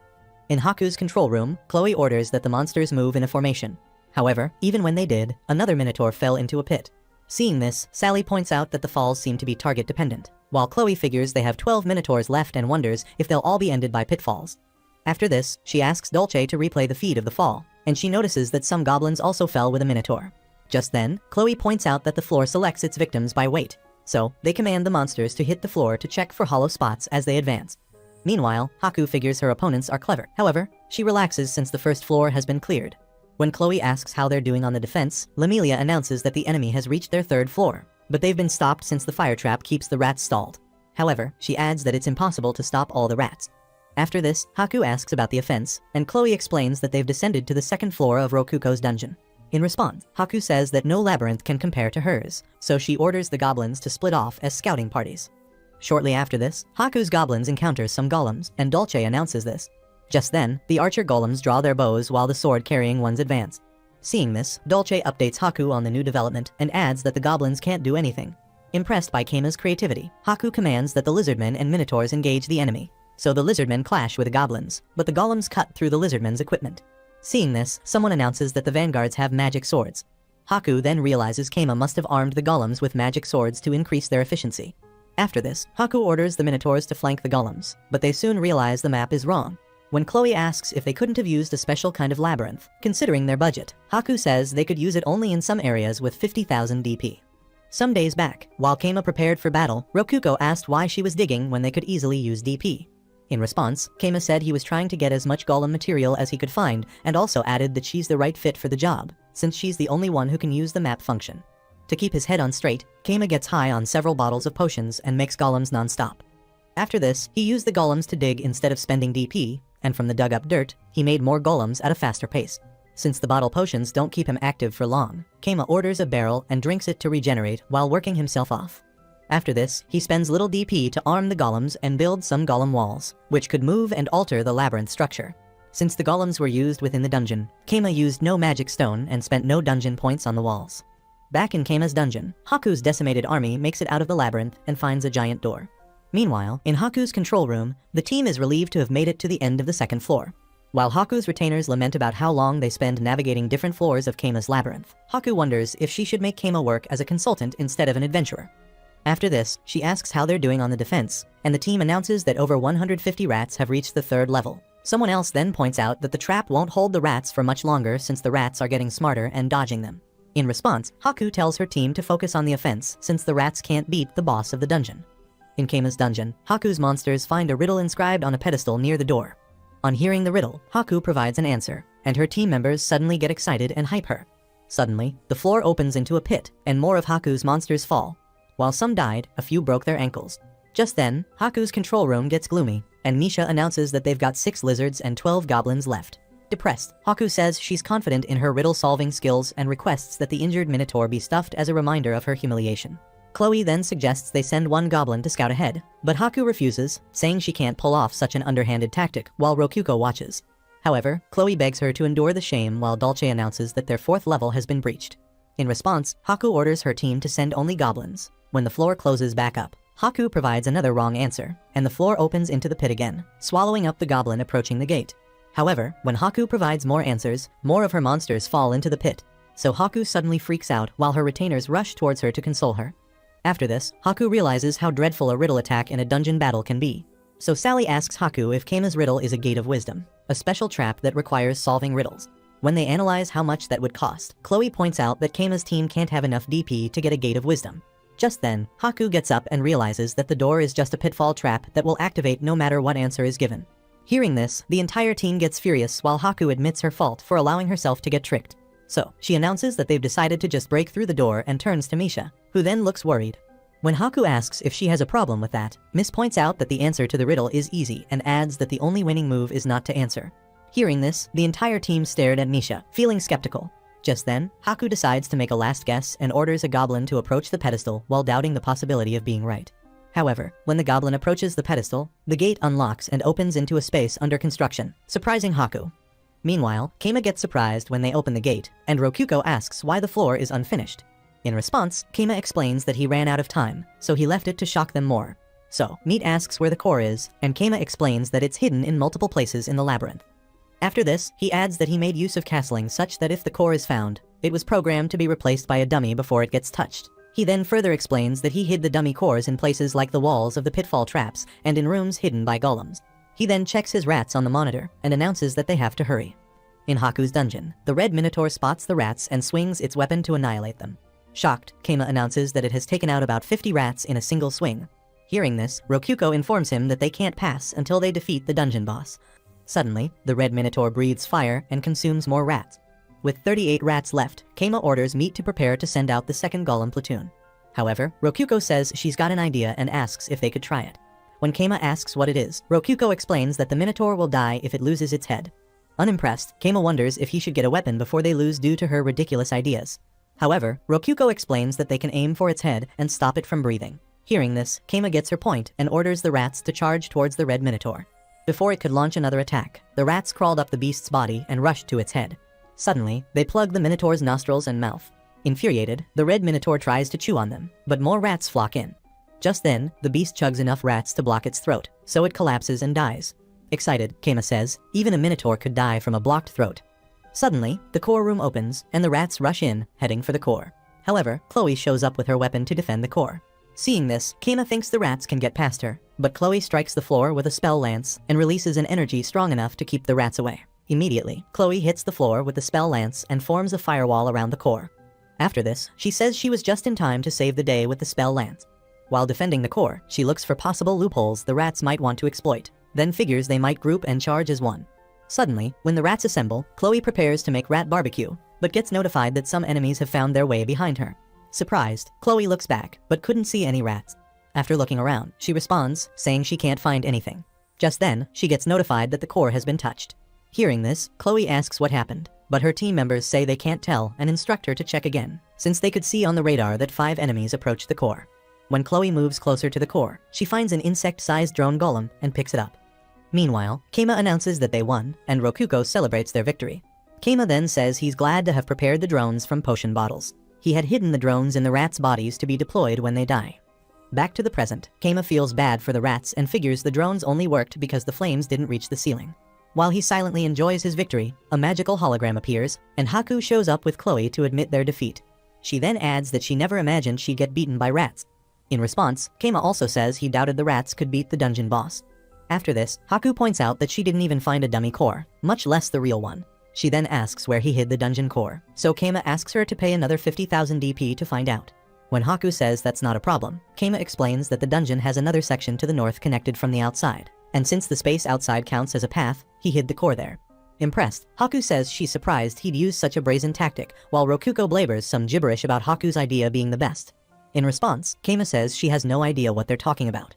In Haku's control room, Chloe orders that the monsters move in a formation. However, even when they did, another minotaur fell into a pit. Seeing this, Sally points out that the falls seem to be target dependent, while Chloe figures they have 12 minotaurs left and wonders if they'll all be ended by pitfalls. After this, she asks Dolce to replay the feed of the fall, and she notices that some goblins also fell with a minotaur. Just then, Chloe points out that the floor selects its victims by weight, so they command the monsters to hit the floor to check for hollow spots as they advance. Meanwhile, Haku figures her opponents are clever. However, she relaxes since the first floor has been cleared. When Chloe asks how they're doing on the defense, Lamelia announces that the enemy has reached their third floor, but they've been stopped since the fire trap keeps the rats stalled. However, she adds that it's impossible to stop all the rats. After this, Haku asks about the offense, and Chloe explains that they've descended to the second floor of Rokuko's dungeon. In response, Haku says that no labyrinth can compare to hers, so she orders the goblins to split off as scouting parties. Shortly after this, Haku's goblins encounter some golems, and Dolce announces this. Just then, the archer golems draw their bows while the sword-carrying ones advance. Seeing this, Dolce updates Haku on the new development and adds that the goblins can't do anything. Impressed by Keima's creativity, Haku commands that the lizardmen and minotaurs engage the enemy. So the lizardmen clash with the goblins, but the golems cut through the lizardmen's equipment. Seeing this, someone announces that the vanguards have magic swords. Haku then realizes Keima must have armed the golems with magic swords to increase their efficiency. After this, Haku orders the minotaurs to flank the golems, but they soon realize the map is wrong. When Chloe asks if they couldn't have used a special kind of labyrinth, considering their budget, Haku says they could use it only in some areas with 50,000 DP. Some days back, while Keima prepared for battle, Rokuko asked why she was digging when they could easily use DP. In response, Keima said he was trying to get as much golem material as he could find, and also added that she's the right fit for the job, since she's the only one who can use the map function. To keep his head on straight, Keima gets high on several bottles of potions and makes golems non-stop. After this, he used the golems to dig instead of spending DP, and from the dug-up dirt, he made more golems at a faster pace. Since the bottle potions don't keep him active for long, Keima orders a barrel and drinks it to regenerate while working himself off. After this, he spends little DP to arm the golems and build some golem walls, which could move and alter the labyrinth structure. Since the golems were used within the dungeon, Keima used no magic stone and spent no dungeon points on the walls. Back in Keima's dungeon, Haku's decimated army makes it out of the labyrinth and finds a giant door. Meanwhile, in Haku's control room, the team is relieved to have made it to the end of the second floor. While Haku's retainers lament about how long they spend navigating different floors of Keima's labyrinth, Haku wonders if she should make Keima work as a consultant instead of an adventurer. After this, she asks how they're doing on the defense, and the team announces that over 150 rats have reached the third level. Someone else then points out that the trap won't hold the rats for much longer since the rats are getting smarter and dodging them. In response, Haku tells her team to focus on the offense since the rats can't beat the boss of the dungeon. In Keima's dungeon, Haku's monsters find a riddle inscribed on a pedestal near the door. On hearing the riddle, Haku provides an answer, and her team members suddenly get excited and hype her. Suddenly, the floor opens into a pit, and more of Haku's monsters fall. While some died, a few broke their ankles. Just then, Haku's control room gets gloomy, and Misha announces that they've got 6 lizards and 12 goblins left. Depressed, Haku says she's confident in her riddle-solving skills and requests that the injured minotaur be stuffed as a reminder of her humiliation. Chloe then suggests they send one goblin to scout ahead, but Haku refuses, saying she can't pull off such an underhanded tactic while Rokuko watches. However, Chloe begs her to endure the shame while Dolce announces that their 4th level has been breached. In response, Haku orders her team to send only goblins. When the floor closes back up, Haku provides another wrong answer, and the floor opens into the pit again, swallowing up the goblin approaching the gate. However, when Haku provides more answers, more of her monsters fall into the pit, so Haku suddenly freaks out while her retainers rush towards her to console her. After this, Haku realizes how dreadful a riddle attack in a dungeon battle can be. So Sally asks Haku if Keima's riddle is a gate of wisdom, a special trap that requires solving riddles. When they analyze how much that would cost, Chloe points out that Keima's team can't have enough DP to get a gate of wisdom. Just then, Haku gets up and realizes that the door is just a pitfall trap that will activate no matter what answer is given. Hearing this, the entire team gets furious while Haku admits her fault for allowing herself to get tricked. So, she announces that they've decided to just break through the door and turns to Misha, who then looks worried. When Haku asks if she has a problem with that, Miss points out that the answer to the riddle is easy and adds that the only winning move is not to answer. Hearing this, the entire team stared at Misha, feeling skeptical. Just then, Haku decides to make a last guess and orders a goblin to approach the pedestal while doubting the possibility of being right. However, when the goblin approaches the pedestal, the gate unlocks and opens into a space under construction, surprising Haku. Meanwhile, Keima gets surprised when they open the gate, and Rokuko asks why the floor is unfinished. In response, Keima explains that he ran out of time, so he left it to shock them more. So, Meat asks where the core is, and Keima explains that it's hidden in multiple places in the labyrinth. After this, he adds that he made use of castling such that if the core is found, it was programmed to be replaced by a dummy before it gets touched. He then further explains that he hid the dummy cores in places like the walls of the pitfall traps and in rooms hidden by golems. He then checks his rats on the monitor and announces that they have to hurry. In Haku's dungeon, the red minotaur spots the rats and swings its weapon to annihilate them. Shocked, Keima announces that it has taken out about 50 rats in a single swing. Hearing this, Rokuko informs him that they can't pass until they defeat the dungeon boss. Suddenly, the red minotaur breathes fire and consumes more rats. With 38 rats left, Keima orders Meat to prepare to send out the second golem platoon. However, Rokuko says she's got an idea and asks if they could try it. When Keima asks what it is, Rokuko explains that the minotaur will die if it loses its head. Unimpressed, Keima wonders if he should get a weapon before they lose due to her ridiculous ideas. However, Rokuko explains that they can aim for its head and stop it from breathing. Hearing this, Keima gets her point and orders the rats to charge towards the red minotaur. Before it could launch another attack, the rats crawled up the beast's body and rushed to its head. Suddenly, they plug the minotaur's nostrils and mouth. Infuriated, the red minotaur tries to chew on them, but more rats flock in. Just then, the beast chugs enough rats to block its throat, so it collapses and dies. Excited, Keima says, even a minotaur could die from a blocked throat. Suddenly, the core room opens, and the rats rush in, heading for the core. However, Chloe shows up with her weapon to defend the core. Seeing this, Keima thinks the rats can get past her, but Chloe strikes the floor with a spell lance and releases an energy strong enough to keep the rats away. Immediately, Chloe hits the floor with the spell lance and forms a firewall around the core. After this, she says she was just in time to save the day with the spell lance. While defending the core, she looks for possible loopholes the rats might want to exploit, then figures they might group and charge as one. Suddenly, when the rats assemble, Chloe prepares to make rat barbecue, but gets notified that some enemies have found their way behind her. Surprised, Chloe looks back, but couldn't see any rats. After looking around, she responds, saying she can't find anything. Just then, she gets notified that the core has been touched. Hearing this, Chloe asks what happened, but her team members say they can't tell and instruct her to check again, since they could see on the radar that 5 enemies approached the core. When Chloe moves closer to the core, she finds an insect-sized drone golem and picks it up. Meanwhile, Keima announces that they won, and Rokuko celebrates their victory. Keima then says he's glad to have prepared the drones from potion bottles. He had hidden the drones in the rats' bodies to be deployed when they die. Back to the present, Keima feels bad for the rats and figures the drones only worked because the flames didn't reach the ceiling. While he silently enjoys his victory, a magical hologram appears, and Haku shows up with Chloe to admit their defeat. She then adds that she never imagined she'd get beaten by rats. In response, Keima also says he doubted the rats could beat the dungeon boss. After this, Haku points out that she didn't even find a dummy core, much less the real one. She then asks where he hid the dungeon core, so Keima asks her to pay another 50,000 DP to find out. When Haku says that's not a problem, Keima explains that the dungeon has another section to the north connected from the outside, and since the space outside counts as a path, he hid the core there. Impressed, Haku says she's surprised he'd use such a brazen tactic, while Rokuko blabbers some gibberish about Haku's idea being the best. In response, Keima says she has no idea what they're talking about.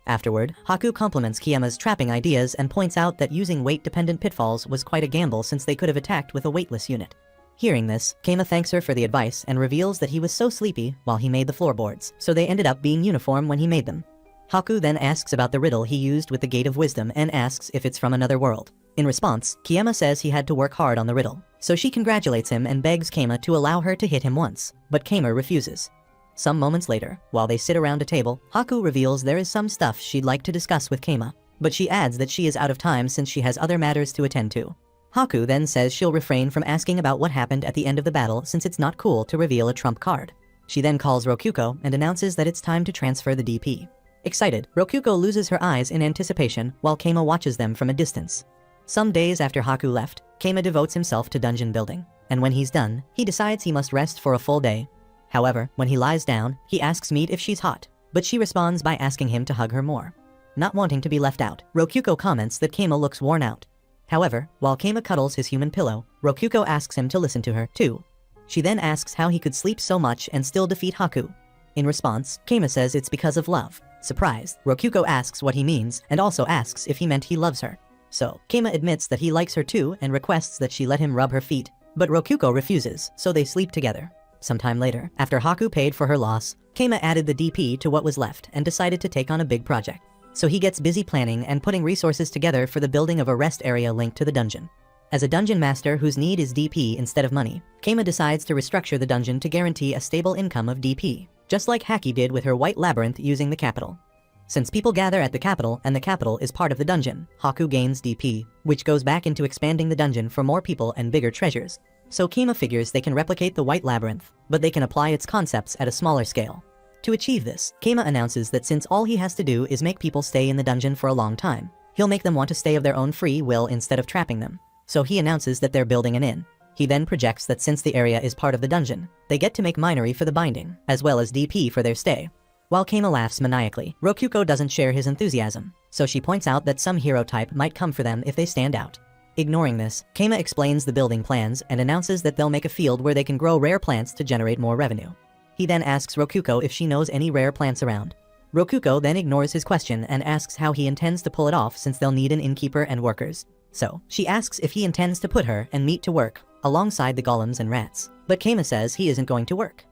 Afterward, Haku compliments Keima's trapping ideas and points out that using weight-dependent pitfalls was quite a gamble since they could have attacked with a weightless unit. Hearing this, Keima thanks her for the advice and reveals that he was so sleepy while he made the floorboards, so they ended up being uniform when he made them. Haku then asks about the riddle he used with the Gate of Wisdom and asks if it's from another world. In response, Keima says he had to work hard on the riddle, so she congratulates him and begs Keima to allow her to hit him once, but Keima refuses. Some moments later, while they sit around a table, Haku reveals there is some stuff she'd like to discuss with Keima, but she adds that she is out of time since she has other matters to attend to. Haku then says she'll refrain from asking about what happened at the end of the battle since it's not cool to reveal a trump card. She then calls Rokuko and announces that it's time to transfer the DP. Excited, Rokuko loses her eyes in anticipation while Keima watches them from a distance. Some days after Haku left, Keima devotes himself to dungeon building, and when he's done, he decides he must rest for a full day. However, when he lies down, he asks Meat if she's hot, but she responds by asking him to hug her more. Not wanting to be left out, Rokuko comments that Keima looks worn out. However, while Keima cuddles his human pillow, Rokuko asks him to listen to her, too. She then asks how he could sleep so much and still defeat Haku. In response, Keima says it's because of love. Surprised, Rokuko asks what he means and also asks if he meant he loves her. So, Keima admits that he likes her too and requests that she let him rub her feet, but Rokuko refuses, so they sleep together. Sometime later, after Haku paid for her loss, Keima added the DP to what was left and decided to take on a big project. So he gets busy planning and putting resources together for the building of a rest area linked to the dungeon. As a dungeon master whose need is DP instead of money, Keima decides to restructure the dungeon to guarantee a stable income of DP, just like Haki did with her White Labyrinth using the capital. Since people gather at the capital and the capital is part of the dungeon, Haku gains DP, which goes back into expanding the dungeon for more people and bigger treasures. So Kima figures they can replicate the White Labyrinth, but they can apply its concepts at a smaller scale. To achieve this, Kima announces that since all he has to do is make people stay in the dungeon for a long time, he'll make them want to stay of their own free will instead of trapping them. So he announces that they're building an inn. He then projects that since the area is part of the dungeon, they get to make minery for the binding, as well as DP for their stay. While Kima laughs maniacally, Rokuko doesn't share his enthusiasm, so she points out that some hero type might come for them if they stand out. Ignoring this, Kima explains the building plans and announces that they'll make a field where they can grow rare plants to generate more revenue. He then asks Rokuko if she knows any rare plants around. Rokuko then ignores his question and asks how he intends to pull it off since they'll need an innkeeper and workers. So, she asks if he intends to put her and Meat to work, alongside the golems and rats. But Kima says he isn't going to work.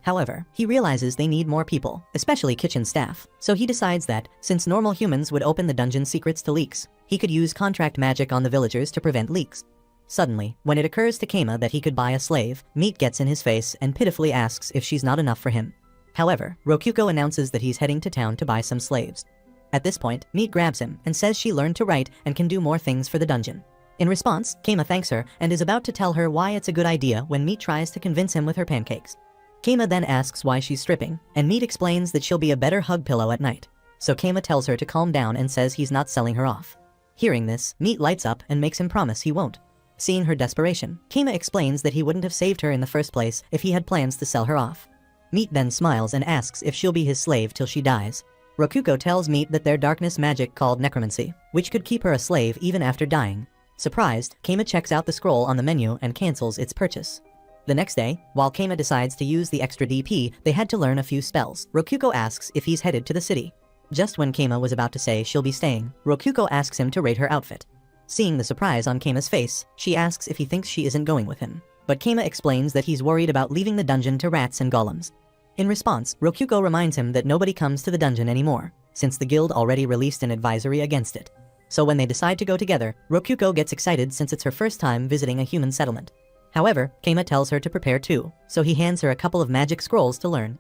However, he realizes they need more people, especially kitchen staff, so he decides that, since normal humans would open the dungeon secrets to leaks, he could use contract magic on the villagers to prevent leaks. Suddenly, when it occurs to Kima that he could buy a slave, Meat gets in his face and pitifully asks if she's not enough for him. However, Rokuko announces that he's heading to town to buy some slaves. At this point, Meat grabs him and says she learned to write and can do more things for the dungeon. In response, Kima thanks her and is about to tell her why it's a good idea when Meat tries to convince him with her pancakes. Kima then asks why she's stripping, and Meat explains that she'll be a better hug pillow at night. So Kima tells her to calm down and says he's not selling her off. Hearing this, Meat lights up and makes him promise he won't. Seeing her desperation, Kima explains that he wouldn't have saved her in the first place if he had plans to sell her off. Meat then smiles and asks if she'll be his slave till she dies. Rokuko tells Meat that their darkness magic called necromancy, which could keep her a slave even after dying. Surprised, Kima checks out the scroll on the menu and cancels its purchase. The next day, while Kima decides to use the extra DP, they had to learn a few spells. Rokuko asks if he's headed to the city. Just when Kima was about to say she'll be staying, Rokuko asks him to rate her outfit. Seeing the surprise on Kima's face, she asks if he thinks she isn't going with him. But Kima explains that he's worried about leaving the dungeon to rats and golems. In response, Rokuko reminds him that nobody comes to the dungeon anymore, since the guild already released an advisory against it. So when they decide to go together, Rokuko gets excited since it's her first time visiting a human settlement. However, Kima tells her to prepare too, so he hands her a couple of magic scrolls to learn.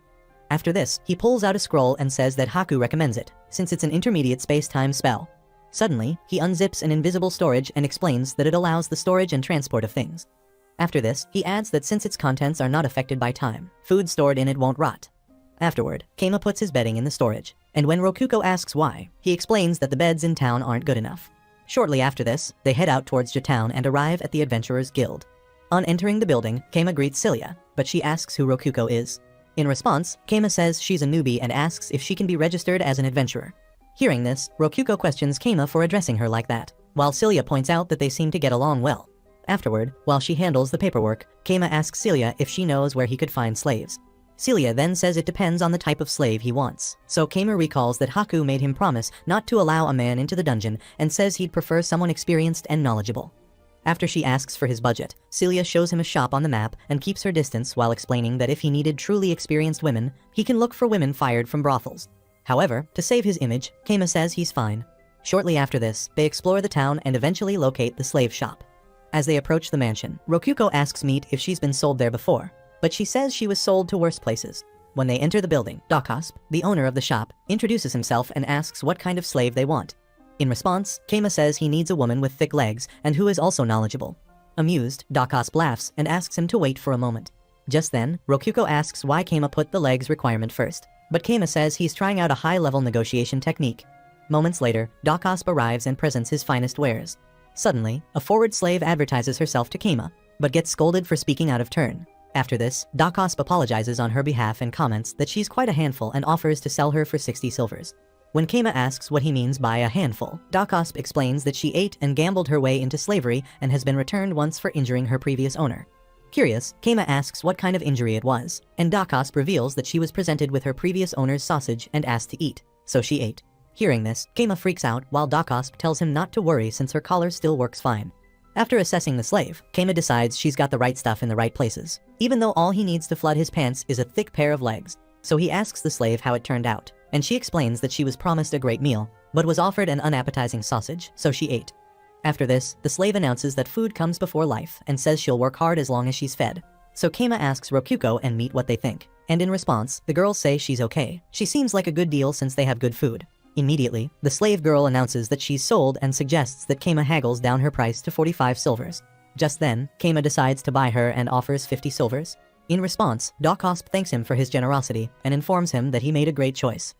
After this, he pulls out a scroll and says that Haku recommends it, since it's an intermediate space-time spell. Suddenly, he unzips an invisible storage and explains that it allows the storage and transport of things. After this, he adds that since its contents are not affected by time, food stored in it won't rot. Afterward, Kima puts his bedding in the storage, and when Rokuko asks why, he explains that the beds in town aren't good enough. Shortly after this, they head out towards Jatown and arrive at the Adventurers Guild. On entering the building, Kima greets Celia, but she asks who Rokuko is. In response, Kima says she's a newbie and asks if she can be registered as an adventurer. Hearing this, Rokuko questions Kima for addressing her like that, while Celia points out that they seem to get along well. Afterward, while she handles the paperwork, Kima asks Celia if she knows where he could find slaves. Celia then says it depends on the type of slave he wants, so Kima recalls that Haku made him promise not to allow a man into the dungeon and says he'd prefer someone experienced and knowledgeable. After she asks for his budget, Celia shows him a shop on the map and keeps her distance while explaining that if he needed truly experienced women, he can look for women fired from brothels. However, to save his image, Kima says he's fine. Shortly after this, they explore the town and eventually locate the slave shop. As they approach the mansion, Rokuko asks Meat if she's been sold there before, but she says she was sold to worse places. When they enter the building, Docosp, the owner of the shop, introduces himself and asks what kind of slave they want. In response, Kima says he needs a woman with thick legs and who is also knowledgeable. Amused, Docosp laughs and asks him to wait for a moment. Just then, Rokuko asks why Kima put the legs requirement first, but Kima says he's trying out a high-level negotiation technique. Moments later, Docosp arrives and presents his finest wares. Suddenly, a forward slave advertises herself to Kima, but gets scolded for speaking out of turn. After this, Docosp apologizes on her behalf and comments that she's quite a handful and offers to sell her for 60 silvers. When Kima asks what he means by a handful, Docosp explains that she ate and gambled her way into slavery and has been returned once for injuring her previous owner. Curious, Kima asks what kind of injury it was, and Docosp reveals that she was presented with her previous owner's sausage and asked to eat, so she ate. Hearing this, Kima freaks out while Docosp tells him not to worry since her collar still works fine. After assessing the slave, Kima decides she's got the right stuff in the right places, even though all he needs to flood his pants is a thick pair of legs. So he asks the slave how it turned out, and she explains that she was promised a great meal, but was offered an unappetizing sausage, so she ate. After this, the slave announces that food comes before life and says she'll work hard as long as she's fed. So Kima asks Rokuko and Meat what they think, and in response, the girls say she's okay. She seems like a good deal since they have good food. Immediately, the slave girl announces that she's sold and suggests that Kima haggles down her price to 45 silvers. Just then, Keima decides to buy her and offers 50 silvers. In response, Docosp thanks him for his generosity and informs him that he made a great choice.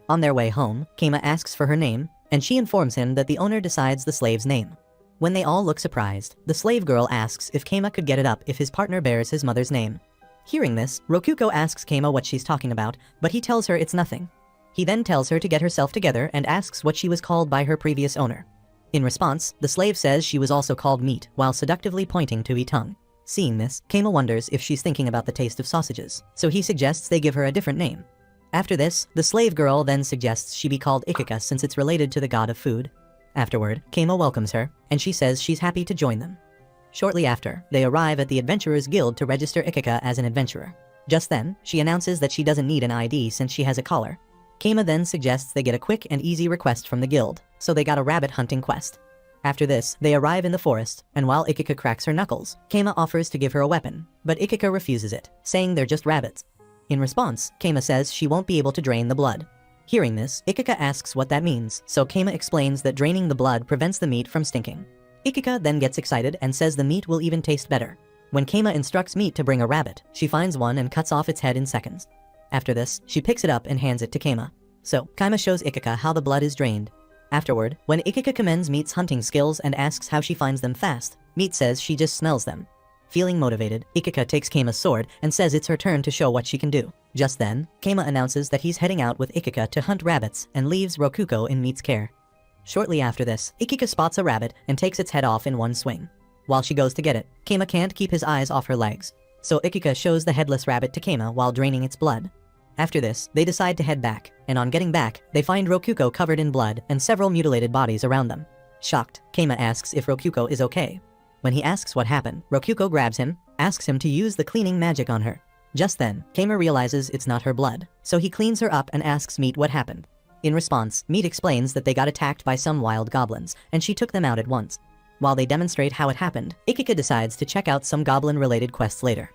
On their way home, Keima asks for her name, and she informs him that the owner decides the slave's name. When they all look surprised, the slave girl asks if Keima could get it up if his partner bears his mother's name. Hearing this, Rokuko asks Keima what she's talking about, but he tells her it's nothing. He then tells her to get herself together and asks what she was called by her previous owner. In response, the slave says she was also called meat while seductively pointing to her tongue. Seeing this, Keima wonders if she's thinking about the taste of sausages, so he suggests they give her a different name. After this, the slave girl then suggests she be called Isekai'd since it's related to the god of food. Afterward, Keima welcomes her, and she says she's happy to join them. Shortly after, they arrive at the Adventurers Guild to register Isekai'd as an adventurer. Just then, she announces that she doesn't need an ID since she has a collar. Keima then suggests they get a quick and easy request from the guild, so they got a rabbit hunting quest. After this, they arrive in the forest, and while Isekai'd cracks her knuckles, Keima offers to give her a weapon, but Isekai'd refuses it, saying they're just rabbits. In response, Keima says she won't be able to drain the blood. Hearing this, Isekai'd asks what that means, so Keima explains that draining the blood prevents the meat from stinking. Isekai'd then gets excited and says the meat will even taste better. When Keima instructs Meat to bring a rabbit, she finds one and cuts off its head in seconds. After this, she picks it up and hands it to Keima. So, Keima shows Isekai'd how the blood is drained. Afterward, when Isekai'd commends Meat's hunting skills and asks how she finds them fast, Meat says she just smells them. Feeling motivated, Isekai'd takes Keima's sword and says it's her turn to show what she can do. Just then, Keima announces that he's heading out with Isekai'd to hunt rabbits and leaves Rokuko in Meat's care. Shortly after this, Isekai'd spots a rabbit and takes its head off in one swing. While she goes to get it, Keima can't keep his eyes off her legs. So Isekai'd shows the headless rabbit to Keima while draining its blood. After this, they decide to head back, and on getting back, they find Rokuko covered in blood and several mutilated bodies around them. Shocked, Keima asks if Rokuko is okay. When he asks what happened, Rokuko grabs him, asks him to use the cleaning magic on her. Just then, Keima realizes it's not her blood, so he cleans her up and asks Meat what happened. In response, Meat explains that they got attacked by some wild goblins, and she took them out at once. While they demonstrate how it happened, Isekai'd decides to check out some goblin-related quests later.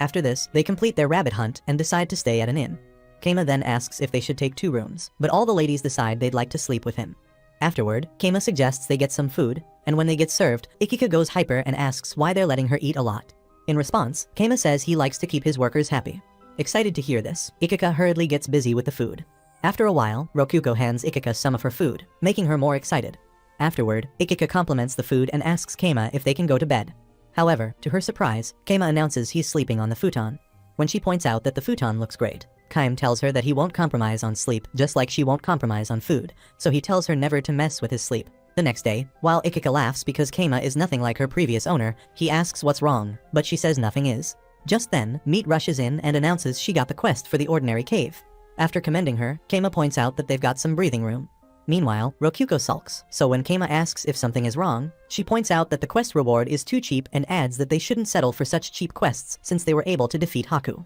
After this, they complete their rabbit hunt and decide to stay at an inn. Keima then asks if they should take 2 rooms, but all the ladies decide they'd like to sleep with him. Afterward, Keima suggests they get some food, and when they get served, Isekai'd goes hyper and asks why they're letting her eat a lot. In response, Keima says he likes to keep his workers happy. Excited to hear this, Isekai'd hurriedly gets busy with the food. After a while, Rokuko hands Isekai'd some of her food, making her more excited. Afterward, Isekai'd compliments the food and asks Keima if they can go to bed. However, to her surprise, Keima announces he's sleeping on the futon. When she points out that the futon looks great, Keima tells her that he won't compromise on sleep just like she won't compromise on food, so he tells her never to mess with his sleep. The next day, while Isekai'd laughs because Keima is nothing like her previous owner, he asks what's wrong, but she says nothing is. Just then, Meat rushes in and announces she got the quest for the ordinary cave. After commending her, Keima points out that they've got some breathing room. Meanwhile, Rokuko sulks, so when Keima asks if something is wrong, she points out that the quest reward is too cheap and adds that they shouldn't settle for such cheap quests since they were able to defeat Haku.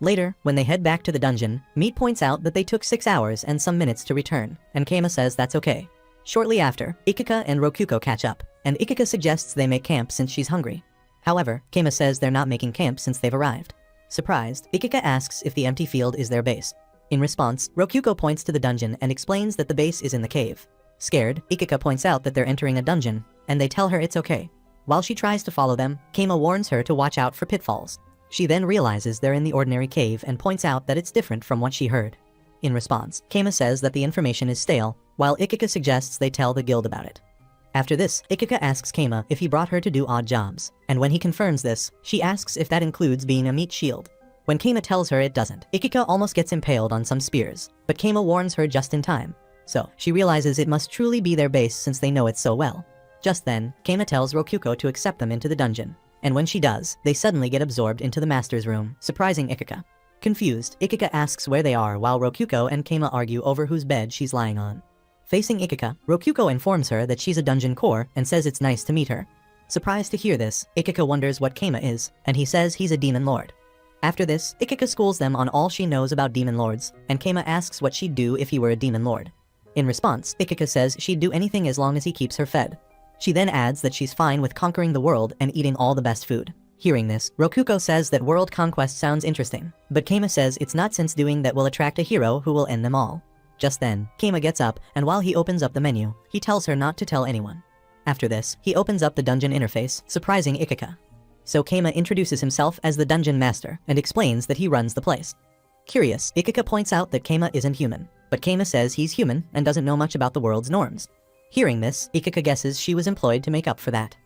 Later, when they head back to the dungeon, Meat points out that they took 6 hours and some minutes to return, and Keima says that's okay. Shortly after, Isekai'd and Rokuko catch up, and Isekai'd suggests they make camp since she's hungry. However, Keima says they're not making camp since they've arrived. Surprised, Isekai'd asks if the empty field is their base. In response, Rokuko points to the dungeon and explains that the base is in the cave. Scared, Isekai'd points out that they're entering a dungeon, and they tell her it's okay. While she tries to follow them, Keima warns her to watch out for pitfalls. She then realizes they're in the ordinary cave and points out that it's different from what she heard. In response, Keima says that the information is stale, while Isekai'd suggests they tell the guild about it. After this, Isekai'd asks Keima if he brought her to do odd jobs, and when he confirms this, she asks if that includes being a meat shield. When Keima tells her it doesn't, Isekai'd almost gets impaled on some spears, but Keima warns her just in time. So, she realizes it must truly be their base since they know it so well. Just then, Keima tells Rokuko to accept them into the dungeon, and when she does, they suddenly get absorbed into the master's room, surprising Isekai'd. Confused, Isekai'd asks where they are while Rokuko and Keima argue over whose bed she's lying on. Facing Isekai'd, Rokuko informs her that she's a dungeon core and says it's nice to meet her. Surprised to hear this, Isekai'd wonders what Keima is, and he says he's a demon lord. After this, Isekai'd schools them on all she knows about demon lords, and Keima asks what she'd do if he were a demon lord. In response, Isekai'd says she'd do anything as long as he keeps her fed. She then adds that she's fine with conquering the world and eating all the best food. Hearing this, Rokuko says that world conquest sounds interesting, but Keima says it's not since doing that will attract a hero who will end them all. Just then, Keima gets up, and while he opens up the menu, he tells her not to tell anyone. After this, he opens up the dungeon interface, surprising Isekai'd. So Keima introduces himself as the dungeon master and explains that he runs the place. Curious, Isekai'd points out that Keima isn't human, but Keima says he's human and doesn't know much about the world's norms. Hearing this, Isekai'd guesses she was employed to make up for that.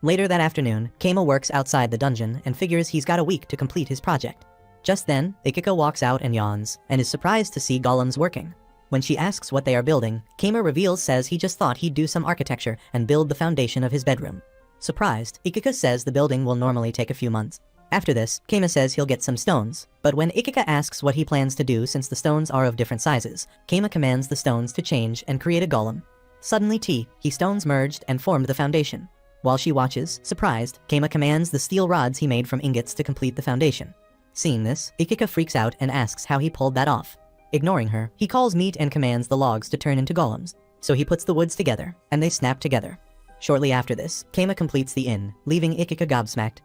Later that afternoon, Keima works outside the dungeon and figures he's got a week to complete his project. Just then, Isekai'd walks out and yawns, and is surprised to see golems working. When she asks what they are building, Keima says he just thought he'd do some architecture and build the foundation of his bedroom. Surprised, Isekai'd says the building will normally take a few months. After this, Keima says he'll get some stones, but when Isekai'd asks what he plans to do since the stones are of different sizes, Keima commands the stones to change and create a golem. Suddenly he stones merged and formed the foundation. While she watches, surprised, Keima commands the steel rods he made from ingots to complete the foundation. Seeing this, Isekai'd freaks out and asks how he pulled that off. Ignoring her, he calls Meat and commands the logs to turn into golems. So he puts the woods together, and they snap together. Shortly after this, Keima completes the inn, leaving Isekai'd gobsmacked.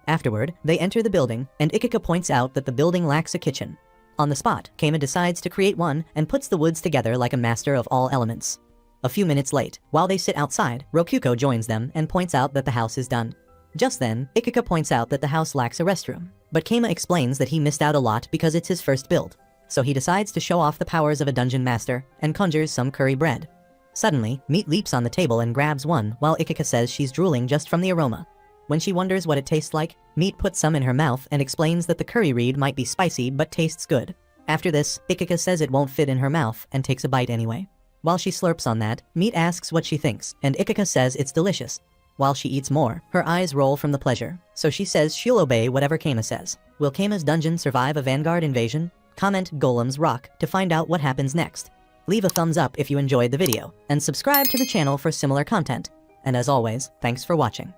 Afterward, they enter the building, and Isekai'd points out that the building lacks a kitchen. On the spot, Keima decides to create one and puts the woods together like a master of all elements. A few minutes late, while they sit outside, Rokuko joins them and points out that the house is done. Just then, Isekai'd points out that the house lacks a restroom, but Keima explains that he missed out a lot because it's his first build. So he decides to show off the powers of a dungeon master and conjures some curry bread. Suddenly, Meat leaps on the table and grabs one while Isekai'd says she's drooling just from the aroma. When she wonders what it tastes like, Meat puts some in her mouth and explains that the curry reed might be spicy but tastes good. After this, Isekai'd says it won't fit in her mouth and takes a bite anyway. While she slurps on that, Meat asks what she thinks, and Isekai'd says it's delicious. While she eats more, her eyes roll from the pleasure, so she says she'll obey whatever Keima says. Will Keima's dungeon survive a vanguard invasion? Comment Golems Rock to find out what happens next. Leave a thumbs up if you enjoyed the video, and subscribe to the channel for similar content. And as always, thanks for watching.